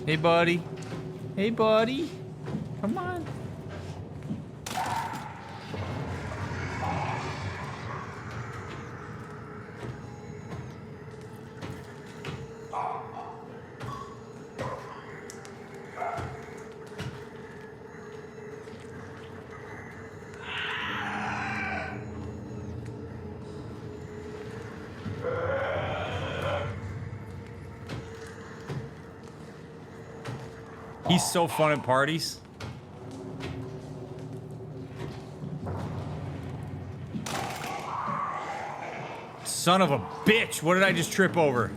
S1: Hey, buddy. Hey, buddy. Come on. He's so fun at parties. Son of a bitch. What did I just trip over?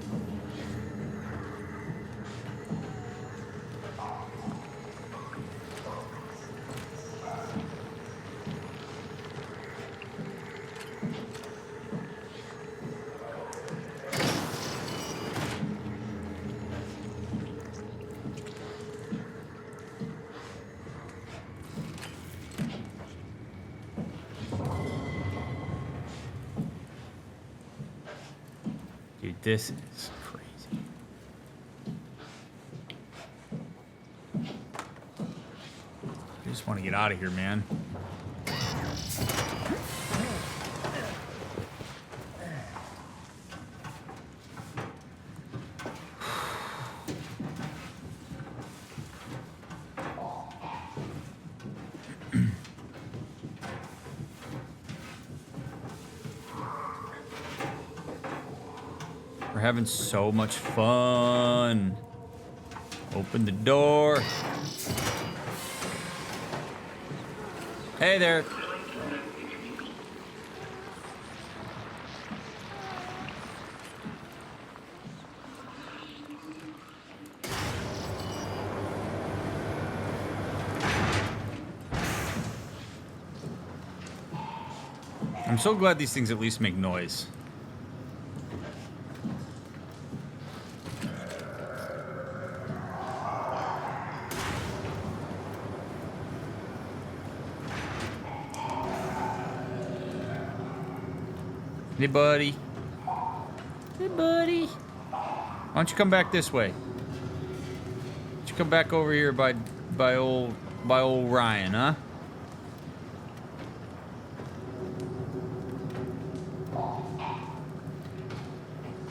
S1: Dude, this is crazy. I just want to get out of here, man. We're having so much fun. Open the door. Hey there. I'm so glad these things at least make noise. Hey, buddy. Hey, buddy. Why don't you come back this way? Why don't you come back over here by old Ryan, huh?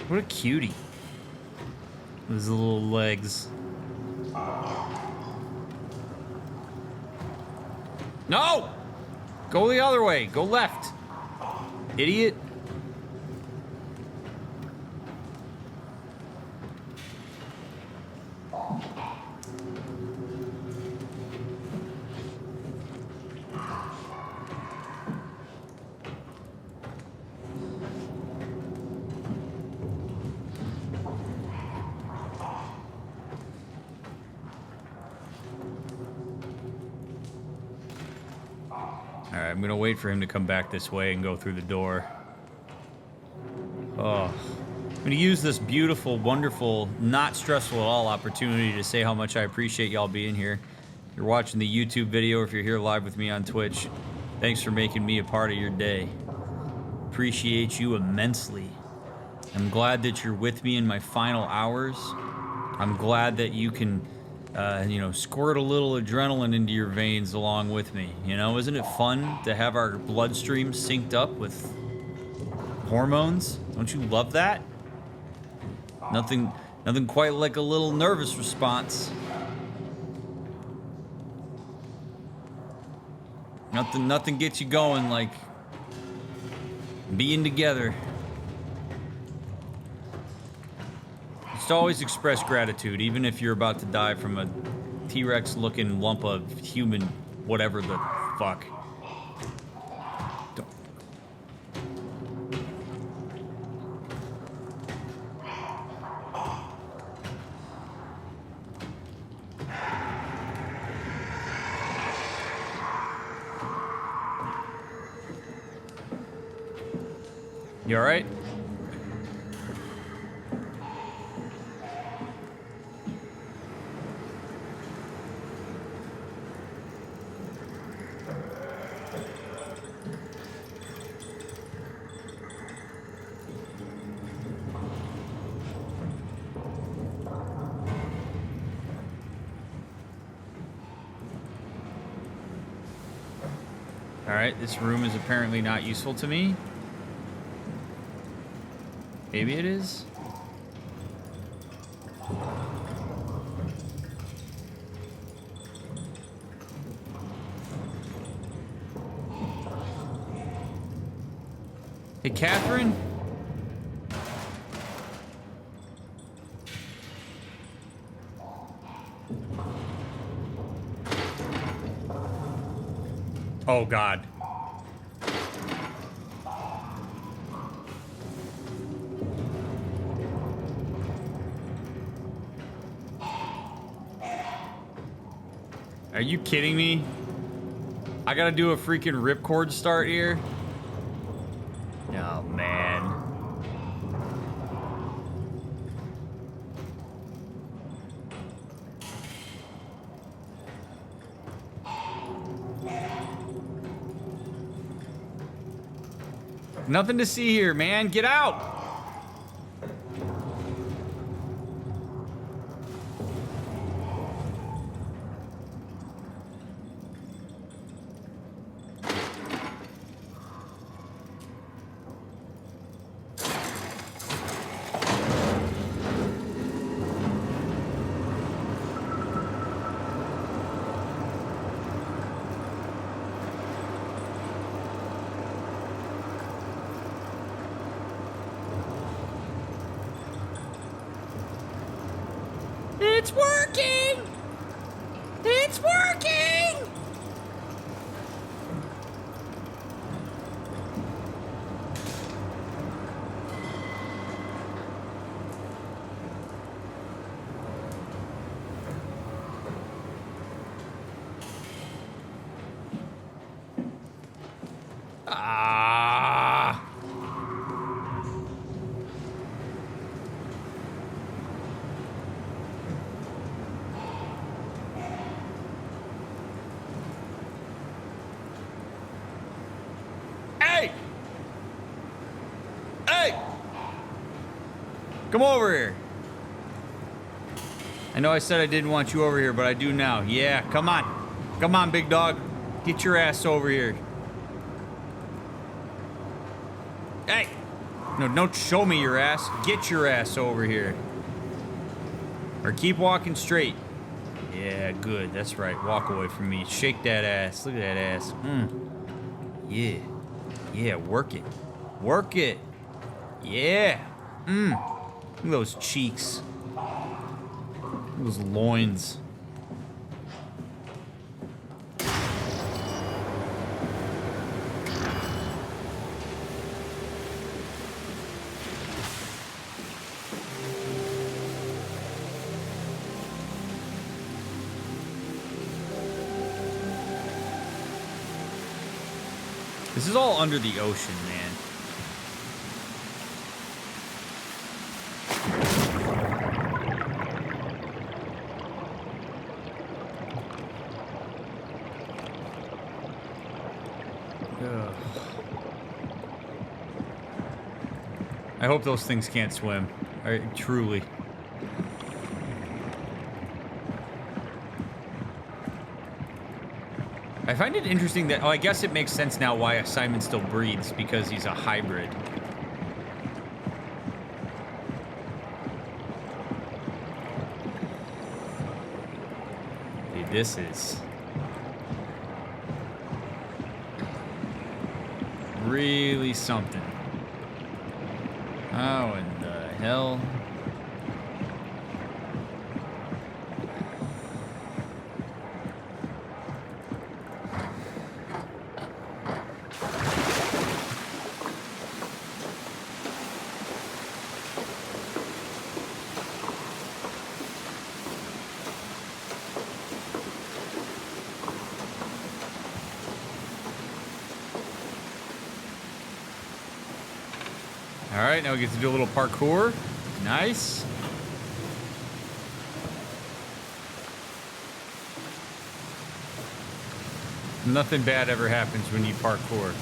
S1: What a cutie. With his little legs. No! Go the other way. Go left. Idiot. Alright, I'm gonna wait for him to come back this way and go through the door. Oh. I'm gonna use this beautiful, wonderful, not stressful at all opportunity to say how much I appreciate y'all being here. If you're watching the YouTube video or if you're here live with me on Twitch, thanks for making me a part of your day. Appreciate you immensely. I'm glad that you're with me in my final hours. I'm glad that you can squirt a little adrenaline into your veins along with me. You know, isn't it fun to have our bloodstream synced up with hormones? Don't you love that? Nothing quite like a little nervous response. Nothing gets you going like being together. Just always express gratitude, even if you're about to die from a T-Rex looking lump of human whatever the fuck. Don't. You all right? All right, this room is apparently not useful to me. Maybe it is. Hey, Catherine? Oh, God. Are you kidding me? I gotta do a freaking ripcord start here? Oh, man. Nothing to see here, man. Get out! It's working! It's working! Ah! Hey! Hey! Come over here. I know I said I didn't want you over here, but I do now. Yeah, come on. Come on, big dog. Get your ass over here. Hey! No, don't show me your ass. Get your ass over here. Or keep walking straight. Yeah, good. That's right. Walk away from me. Shake that ass. Look at that ass. Yeah. Yeah, work it. Work it. Yeah. Look at those cheeks. Look at those loins. This is all under the ocean, man. Ugh. I hope those things can't swim. Truly. I find it interesting that, I guess it makes sense now why Simon still breathes, because he's a hybrid. this is. Really something. How in the hell? All right, now we get to do a little parkour. Nice. Nothing bad ever happens when you parkour.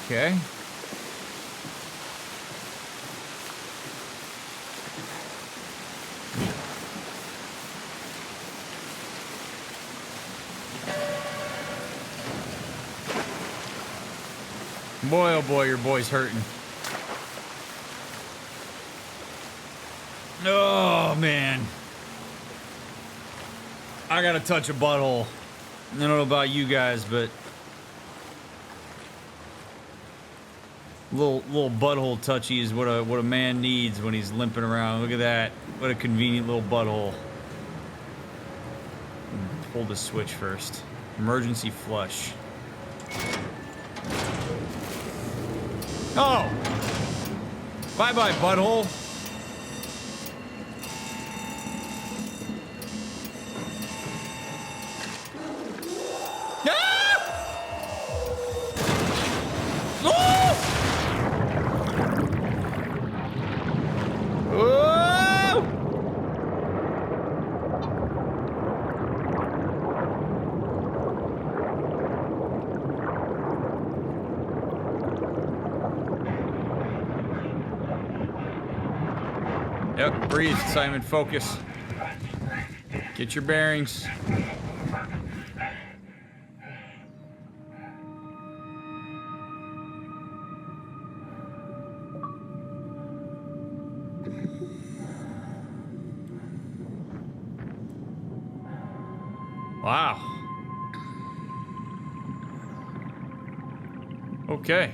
S1: Okay. Boy, oh boy, your boy's hurting. Oh, man. I gotta touch a butthole. I don't know about you guys, but little butthole touchy is what a man needs when he's limping around. Look at that. What a convenient little butthole. Hold the switch first. Emergency flush. Oh! Bye-bye, butthole. Yep, breathe, Simon, focus. Get your bearings. Wow. Okay.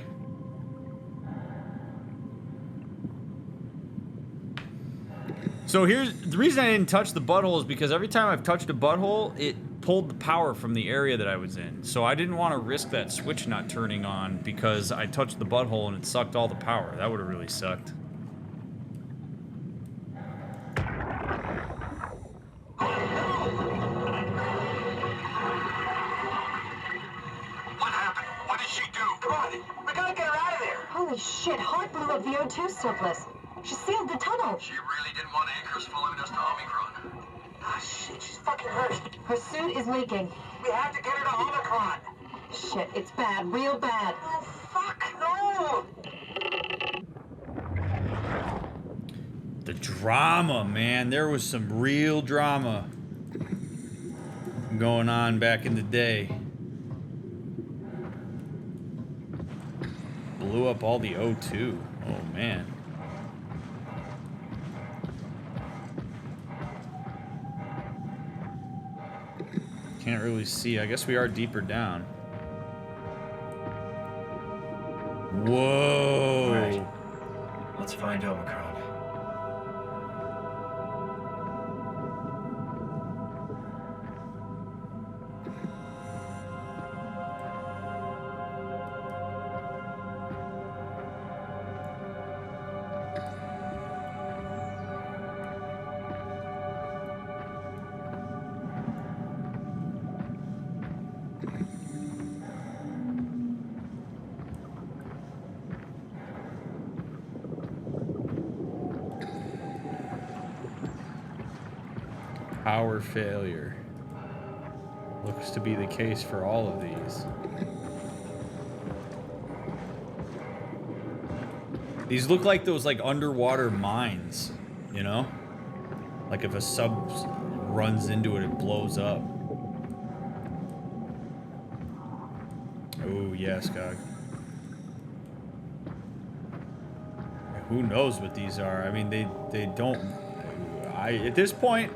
S1: So here's the reason I didn't touch the butthole is because every time I've touched a butthole, it pulled the power from the area that I was in. So I didn't want to risk that switch not turning on because I touched the butthole and it sucked all the power. That would have really sucked.
S5: What happened? What did she do? Come on, we gotta get her out of there.
S3: Holy shit, Hart blew up VO2 surplus. She sealed the tunnel.
S5: She really didn't want Acres following us to Omicron. Ah, shit, she's fucking hurt.
S3: Her suit is leaking.
S5: We have to get her to Omicron.
S3: Shit, it's bad, real bad.
S5: Oh, fuck, no!
S1: The drama, man. There was some real drama going on back in the day. Blew up all the O2. Oh, man. Can't really see. I guess we are deeper down. Whoa.
S9: All right. Let's find Omicron.
S1: Power failure. Looks to be the case for all of these. These look like those like underwater mines, you know? Like if a sub runs into it, it blows up. Oh, yes, God. Who knows what these are? I mean, they don't... At this point,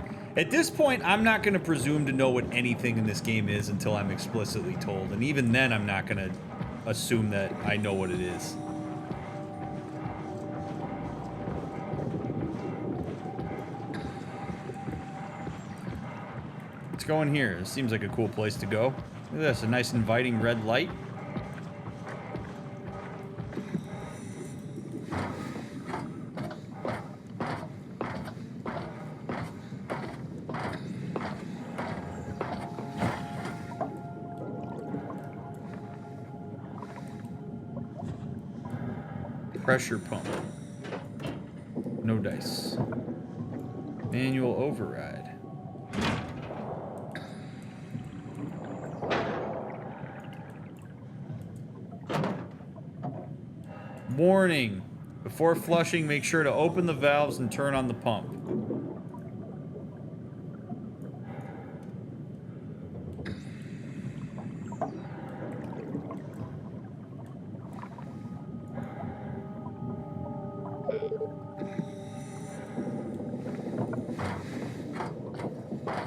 S1: I'm not going to presume to know what anything in this game is until I'm explicitly told. And even then, I'm not going to assume that I know what it is. Let's go in here. This seems like a cool place to go. Look at this, a nice inviting red light. Pressure pump. No dice. Manual override. Warning. Before flushing, make sure to open the valves and turn on the pump.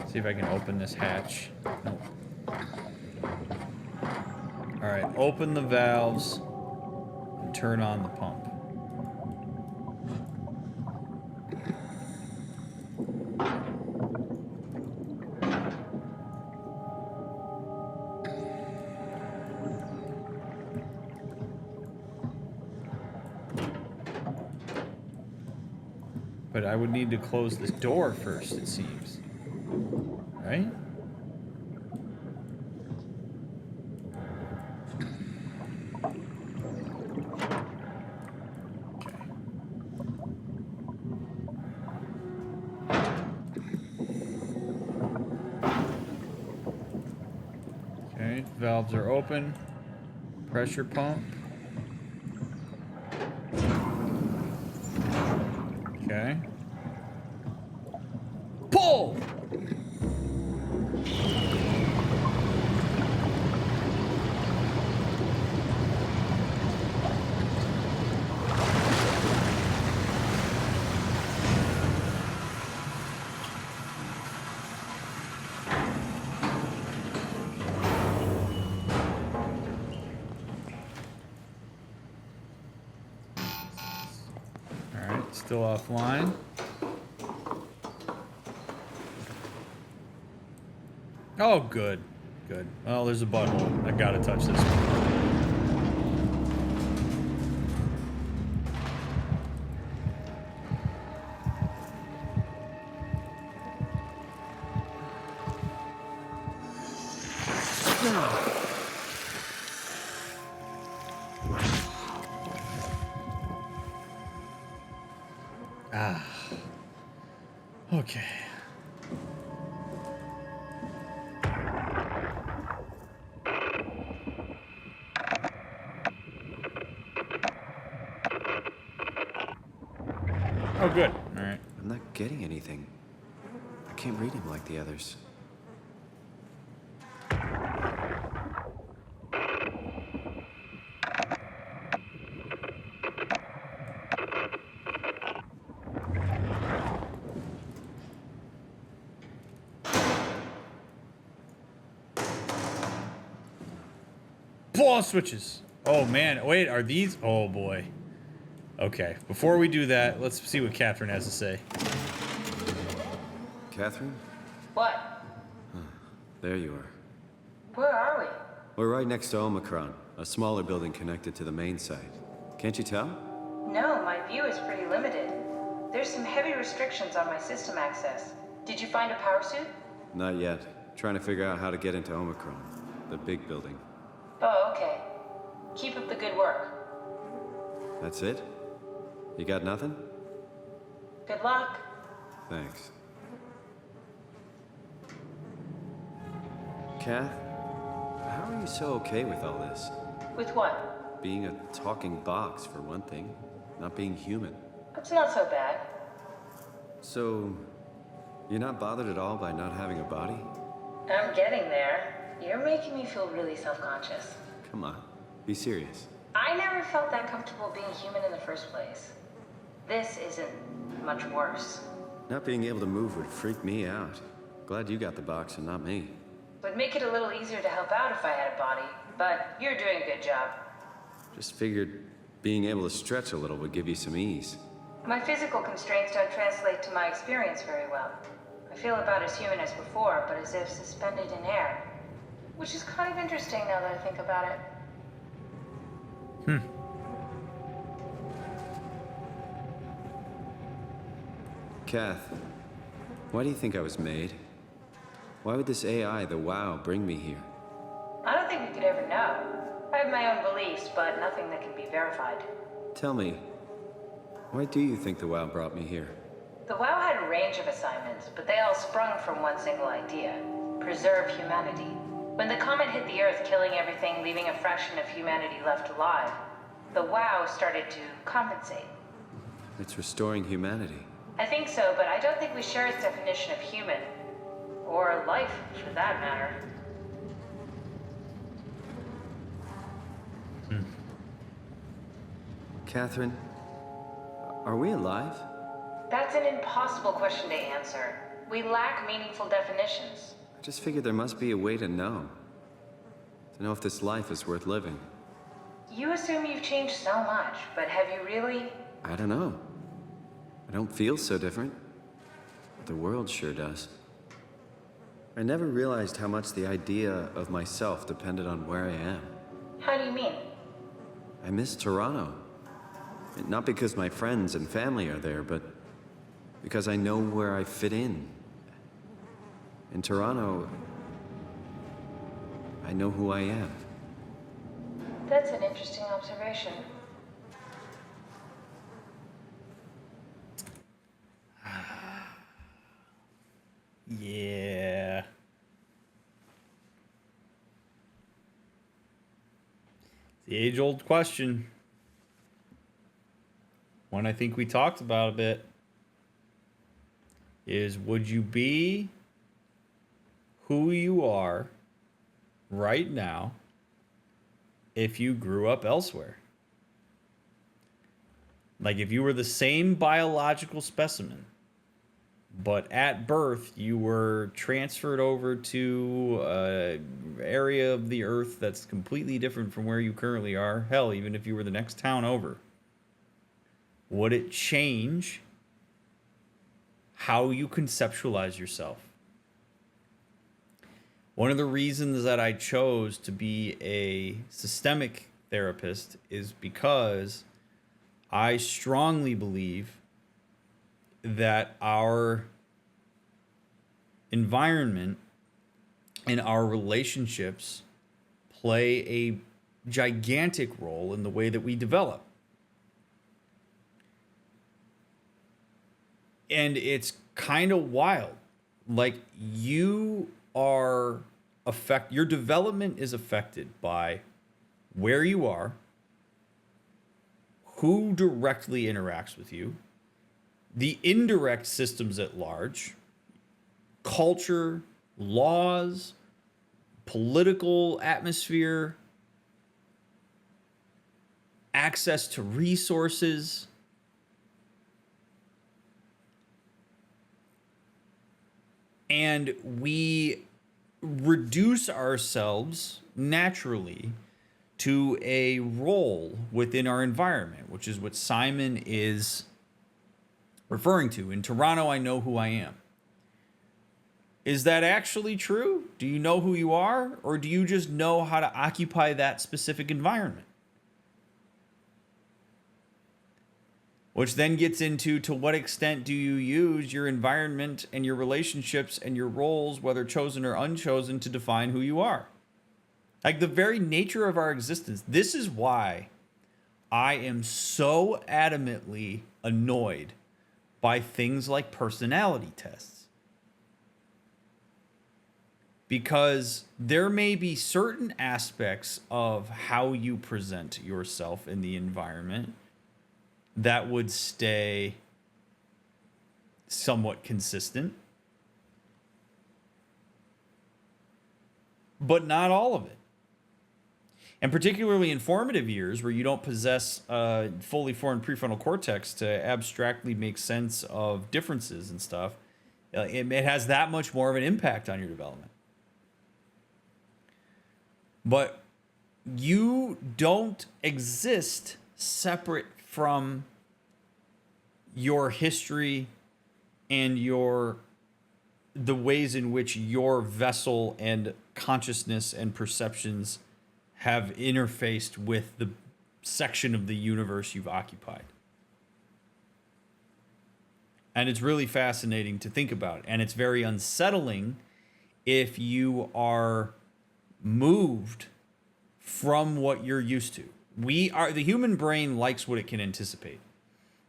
S1: See if I can open this hatch. Nope. Alright, open the valves and turn on the pump. But I would need to close this door first, it seems. Right? Okay, valves are open. Pressure pump. Okay. Pull! Alright, still offline. Oh, good. Good. Well, there's a butthole. I gotta touch this one. Ah. Okay. Oh, good. All right.
S2: I'm not getting anything. I can't read him like the others.
S1: Pull all switches. Oh, man. Wait, are these? Oh, boy. Okay. Before we do that, let's see what Catherine has to say.
S2: Catherine?
S3: What?
S2: There you are.
S3: Where are we?
S2: We're right next to Omicron, a smaller building connected to the main site. Can't you tell?
S3: No, my view is pretty limited. There's some heavy restrictions on my system access. Did you find a power suit?
S2: Not yet. Trying to figure out how to get into Omicron, the big building.
S3: Oh, okay. Keep up the good work.
S2: That's it? You got nothing?
S3: Good luck.
S2: Thanks. Kath, how are you so okay with all this?
S3: With what?
S2: Being a talking box, for one thing. not being human.
S3: It's not so bad.
S2: So, you're not bothered at all by not having a body?
S3: I'm getting there. You're making me feel really self-conscious.
S2: Come on, be serious.
S3: I never felt that comfortable being human in the first place. This isn't much worse.
S2: Not being able to move would freak me out. Glad you got the box and not me.
S3: Would make it a little easier to help out if I had a body, but you're doing a good job.
S2: Just figured being able to stretch a little would give you some ease.
S3: My physical constraints don't translate to my experience very well. I feel about as human as before, but as if suspended in air. Which is kind of interesting now that I think about it.
S2: Kath, why do you think I was made? Why would this AI, the WoW, bring me here?
S3: I don't think we could ever know. I have my own beliefs, but nothing that can be verified.
S2: Tell me, why do you think the WoW brought me here?
S3: The WoW had a range of assignments, but they all sprung from one single idea: preserve humanity. When the comet hit the Earth, killing everything, leaving a fraction of humanity left alive, the WoW started to compensate.
S2: It's restoring humanity.
S3: I think so, but I don't think we share its definition of human. Or life, for that matter.
S2: Catherine, are we alive?
S3: That's an impossible question to answer. We lack meaningful definitions.
S2: I just figured there must be a way to know. To know if this life is worth living.
S3: You assume you've changed so much, but have you really?
S2: I don't know. I don't feel so different. But the world sure does. I never realized how much the idea of myself depended on where I am.
S3: How do you mean?
S2: I miss Toronto. Not because my friends and family are there, but because I know where I fit in. In Toronto, I know who I am.
S3: That's an interesting observation.
S1: Yeah. The age-old question. One I think we talked about a bit is, would you be who you are right now if you grew up elsewhere? Like if you were the same biological specimen, but at birth you were transferred over to an area of the earth that's completely different from where you currently are. Hell, even if you were the next town over. Would it change how you conceptualize yourself? One of the reasons that I chose to be a systemic therapist is because I strongly believe that our environment and our relationships play a gigantic role in the way that we develop. And it's kind of wild. Like your development is affected by where you are, who directly interacts with you, the indirect systems at large, culture, laws, political atmosphere, access to resources. And we reduce ourselves naturally to a role within our environment, which is what Simon is referring to. In Toronto, I know who I am. Is that actually true? Do you know who you are? Or do you just know how to occupy that specific environment? Which then gets into, to what extent do you use your environment and your relationships and your roles, whether chosen or unchosen, to define who you are? Like the very nature of our existence. This is why I am so adamantly annoyed by things like personality tests. Because there may be certain aspects of how you present yourself in the environment that would stay somewhat consistent. But not all of it. And particularly in formative years where you don't possess a fully formed prefrontal cortex to abstractly make sense of differences and stuff, it has that much more of an impact on your development. But you don't exist separate from your history and the ways in which your vessel and consciousness and perceptions have interfaced with the section of the universe you've occupied. And it's really fascinating to think about. And it's very unsettling if you are moved from what you're used to. The human brain likes what it can anticipate.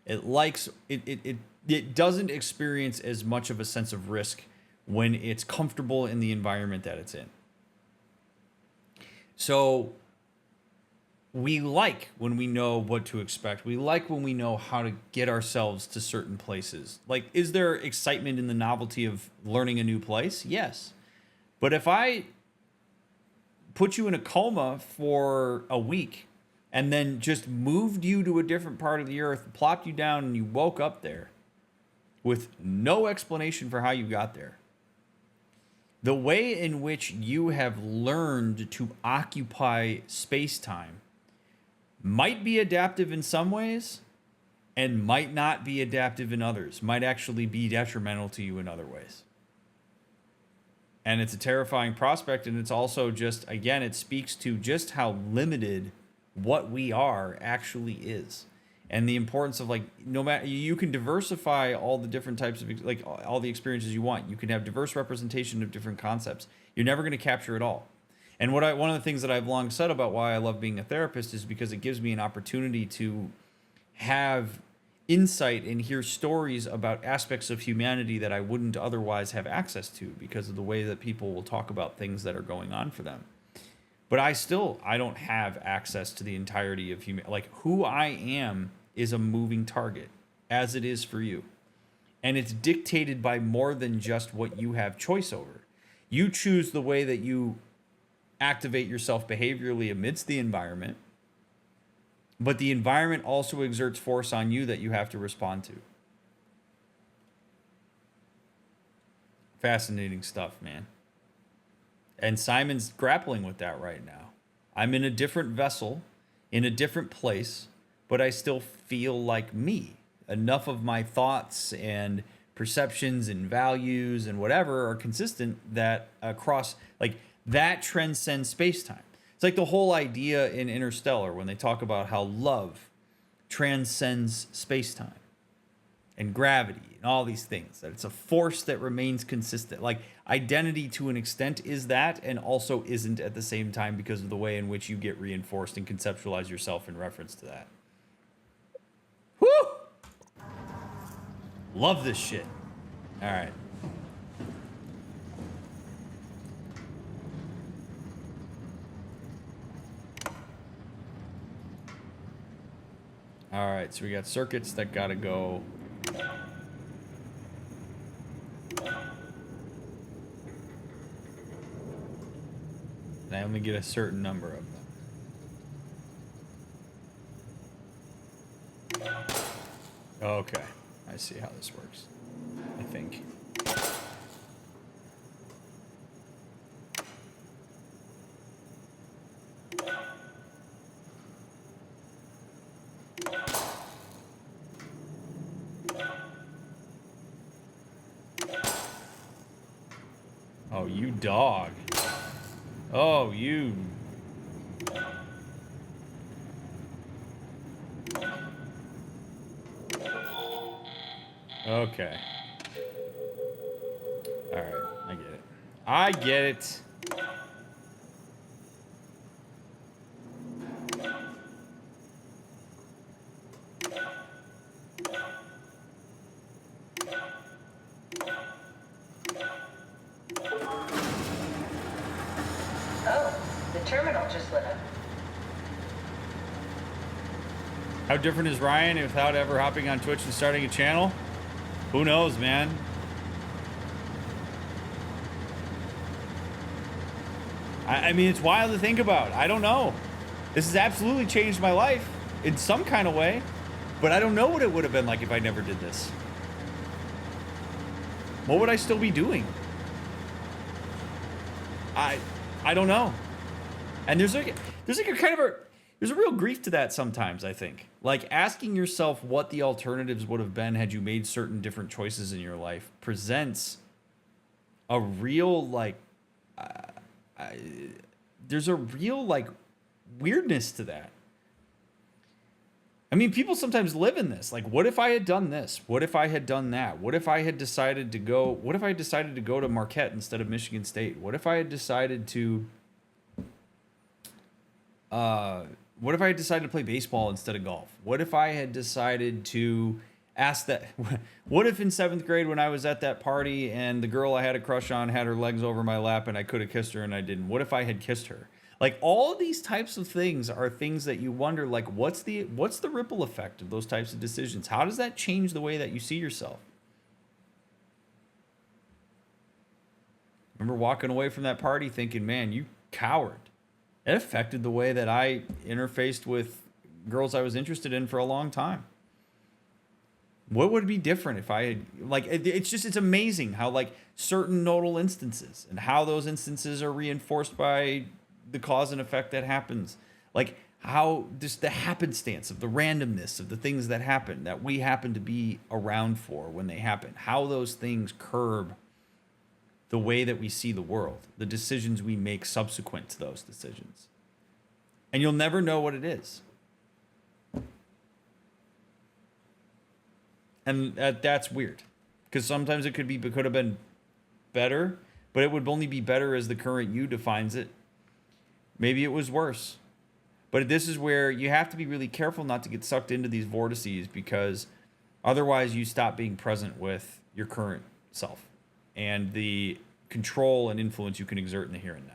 S1: It doesn't experience as much of a sense of risk when it's comfortable in the environment that it's in. So we like when we know what to expect. We like when we know how to get ourselves to certain places. Like, is there excitement in the novelty of learning a new place? Yes. But if I put you in a coma for a week and then just moved you to a different part of the earth, plopped you down, and you woke up there with no explanation for how you got there, the way in which you have learned to occupy space-time might be adaptive in some ways and might not be adaptive in others, might actually be detrimental to you in other ways. And it's a terrifying prospect, and it's also just, again, it speaks to just how limited what we are actually is. And the importance of, like, no matter, you can diversify all the different types of, like, all the experiences you want. You can have diverse representation of different concepts. You're never going to capture it all. And one of the things that I've long said about why I love being a therapist is because it gives me an opportunity to have insight and hear stories about aspects of humanity that I wouldn't otherwise have access to because of the way that people will talk about things that are going on for them. But I don't have access to the entirety of human, like, who I am is a moving target, as it is for you. And it's dictated by more than just what you have choice over. You choose the way that you activate yourself behaviorally amidst the environment, but the environment also exerts force on you that you have to respond to. Fascinating stuff, man. And Simon's grappling with that right now. I'm in a different vessel, in a different place, but I still feel like me. Enough of my thoughts and perceptions and values and whatever are consistent that across, like, that transcends space-time. It's like the whole idea in Interstellar when they talk about how love transcends space-time and gravity and all these things, that it's a force that remains consistent. Like, identity to an extent is that, and also isn't at the same time because of the way in which you get reinforced and conceptualize yourself in reference to that. Woo! Love this shit. All right. All right, so we got circuits that gotta go. And I only get a certain number of them. Okay, I see how this works, I think. Oh, you dog. Oh, you. Okay. All right, I get it. I get it. How different is Ryan without ever hopping on Twitch and starting a channel? Who knows, man? I mean, it's wild to think about. I don't know. This has absolutely changed my life in some kind of way, but I don't know what it would have been like if I never did this. What would I still be doing? I don't know. And there's a real grief to that sometimes, I think. Like, asking yourself what the alternatives would have been had you made certain different choices in your life presents a real, like, there's a real, like, weirdness to that. I mean, people sometimes live in this. Like, what if I had done this? What if I had done that? What if I had decided to go to Marquette instead of Michigan State? What if I had decided to play baseball instead of golf? What if I had decided to ask that? What if in 7th grade when I was at that party and the girl I had a crush on had her legs over my lap and I could have kissed her and I didn't? What if I had kissed her? Like, all of these types of things are things that you wonder, like, what's the ripple effect of those types of decisions? How does that change the way that you see yourself? I remember walking away from that party thinking, man, you coward. It affected the way that I interfaced with girls I was interested in for a long time. What would be different if I had, like, it's amazing how, like, certain nodal instances and how those instances are reinforced by the cause and effect that happens. Like, how just the happenstance of the randomness of the things that happen, that we happen to be around for when they happen, how those things curb the way that we see the world, the decisions we make subsequent to those decisions. And you'll never know what it is. And that's weird, because sometimes it could have been better, but it would only be better as the current you defines it. Maybe it was worse. But this is where you have to be really careful not to get sucked into these vortices, because otherwise you stop being present with your current self and the control and influence you can exert in the here and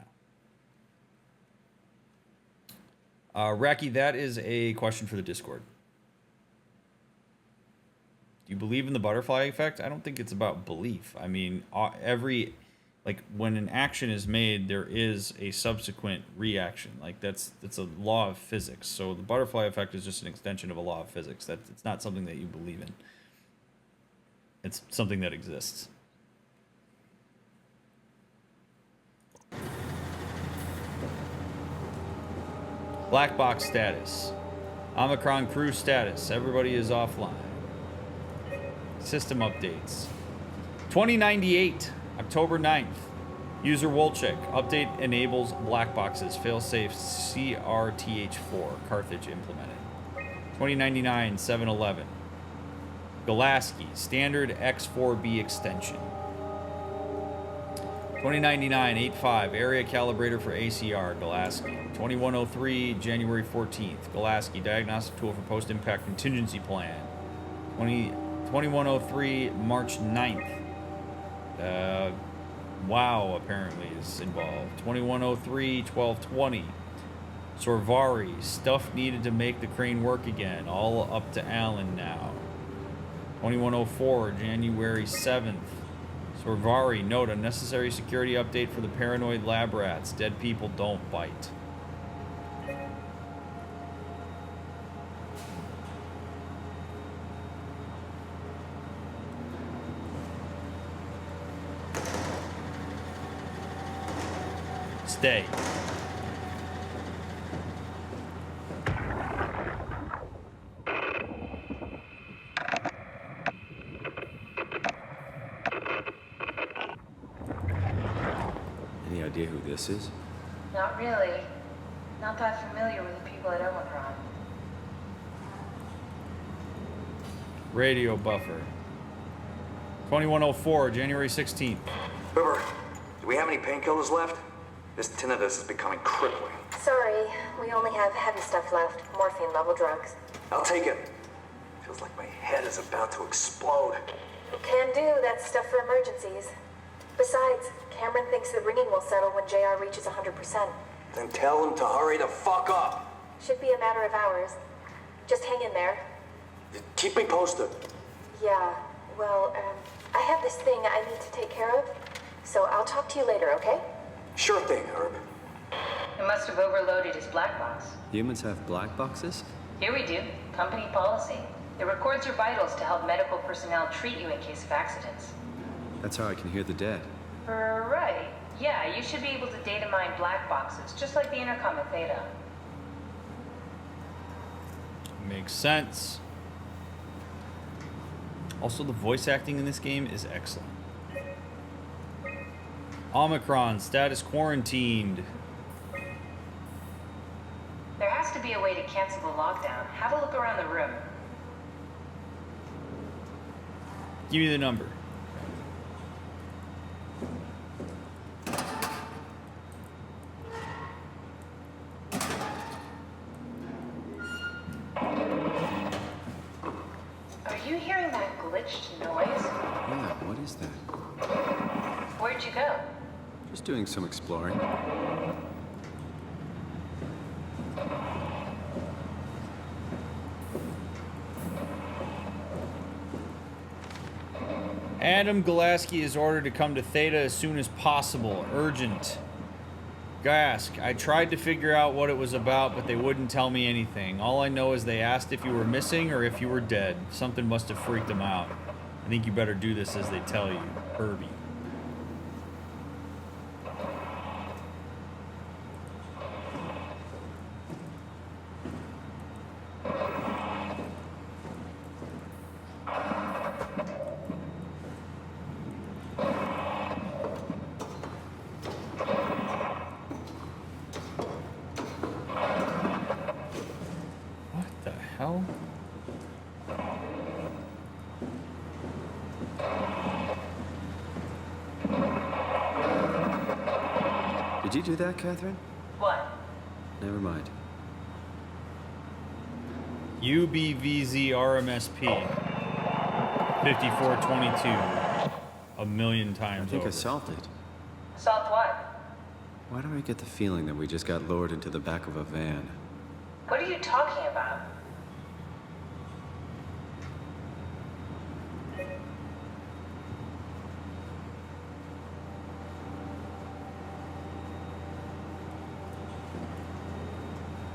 S1: now. Raki, that is a question for the Discord. Do you believe in the butterfly effect? I don't think it's about belief. I mean, when an action is made, there is a subsequent reaction. Like, that's a law of physics. So the butterfly effect is just an extension of a law of physics. It's not something that you believe in. It's something that exists. Black box status. Omicron crew status. Everybody is offline. System updates. 2098, October 9th. User Wolchek. Update enables black boxes. Failsafe CRTH4. Carthage implemented. 2099, 711. Golaski. Standard X4B extension. 2099, 85. Area calibrator for ACR. Golaski. 2103, January 14th. Golaski. Diagnostic tool for post-impact contingency plan. 2103, March 9th. WoW apparently is involved. 2103, 1220. Sorvari. Stuff needed to make the crane work again. All up to Alan now. 2104, January 7th. Sorvari. Note, unnecessary security update for the paranoid lab rats. Dead people don't bite. Stay.
S2: Any idea who this is?
S3: Not really. Not that familiar with the people at Omicron.
S1: Radio buffer. 2104, January 16th.
S10: River, do we have any painkillers left? This tinnitus is becoming crippling.
S11: Sorry, we only have heavy stuff left. Morphine-level drugs.
S10: I'll take it. Feels like my head is about to explode.
S11: Can do. That's stuff for emergencies. Besides, Cameron thinks the ringing will settle when JR reaches 100%.
S10: Then tell him to hurry the fuck up.
S11: Should be a matter of hours. Just hang in there.
S10: Keep me posted.
S11: Yeah, well, I have this thing I need to take care of, so I'll talk to you later, okay?
S10: Sure thing, Herb.
S3: It must have overloaded his black box.
S2: Humans have black boxes?
S3: Here we do. Company policy. It records your vitals to help medical personnel treat you in case of accidents.
S2: That's how I can hear the dead.
S3: Right. Yeah, you should be able to data mine black boxes, just like the intercom in Theta.
S1: Makes sense. Also, the voice acting in this game is excellent. Omicron, status quarantined.
S3: There has to be a way to cancel the lockdown. Have a look around the room.
S1: Give me the number.
S3: Are you hearing that glitched noise?
S2: Yeah, what is that?
S3: Where'd you go?
S2: Just doing some exploring.
S1: Adam Gulaski is ordered to come to Theta as soon as possible. Urgent. Gask, I tried to figure out what it was about, but they wouldn't tell me anything. All I know is they asked if you were missing or if you were dead. Something must have freaked them out. I think you better do this as they tell you. Herbie. Hell?
S2: Did you do that, Catherine?
S3: What?
S2: Never mind.
S1: UBVZ RMSP 5422 a million times
S2: I think
S1: over.
S2: I solved it.
S3: Solved what?
S2: Why do I get the feeling that we just got lowered into the back of a van?
S3: What are you talking about?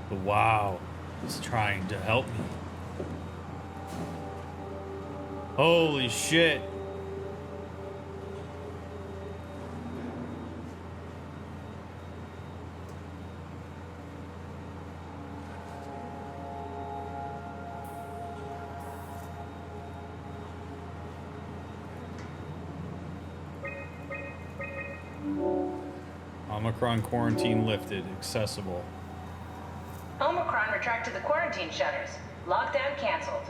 S1: The WoW is trying to help me. Holy shit. Omicron quarantine lifted. Accessible.
S3: Omicron retracted the quarantine shutters. Lockdown canceled.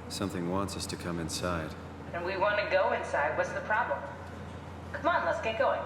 S2: Something wants us to come inside.
S3: And we want to go inside. What's the problem? Come on, let's get going.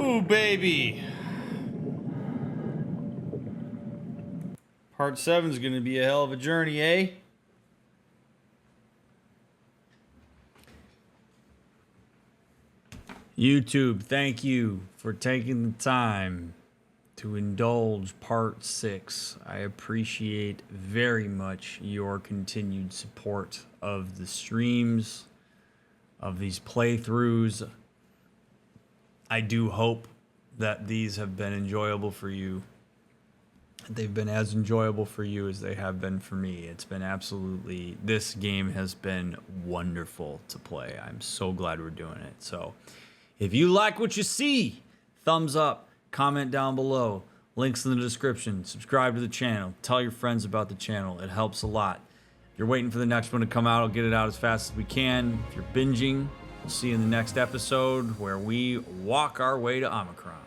S1: Woo, baby. Part 7 is going to be a hell of a journey, eh? YouTube, thank you for taking the time to indulge part 6. I appreciate very much your continued support of the streams, of these playthroughs. I do hope that these have been enjoyable for you. They've been as enjoyable for you as they have been for me. It's been absolutely, this game has been wonderful to play. I'm so glad we're doing it. So if you like what you see, thumbs up, comment down below, links in the description, subscribe to the channel, tell your friends about the channel. It helps a lot. If you're waiting for the next one to come out, I'll get it out as fast as we can. If you're binging, we'll see you in the next episode where we walk our way to Omicron.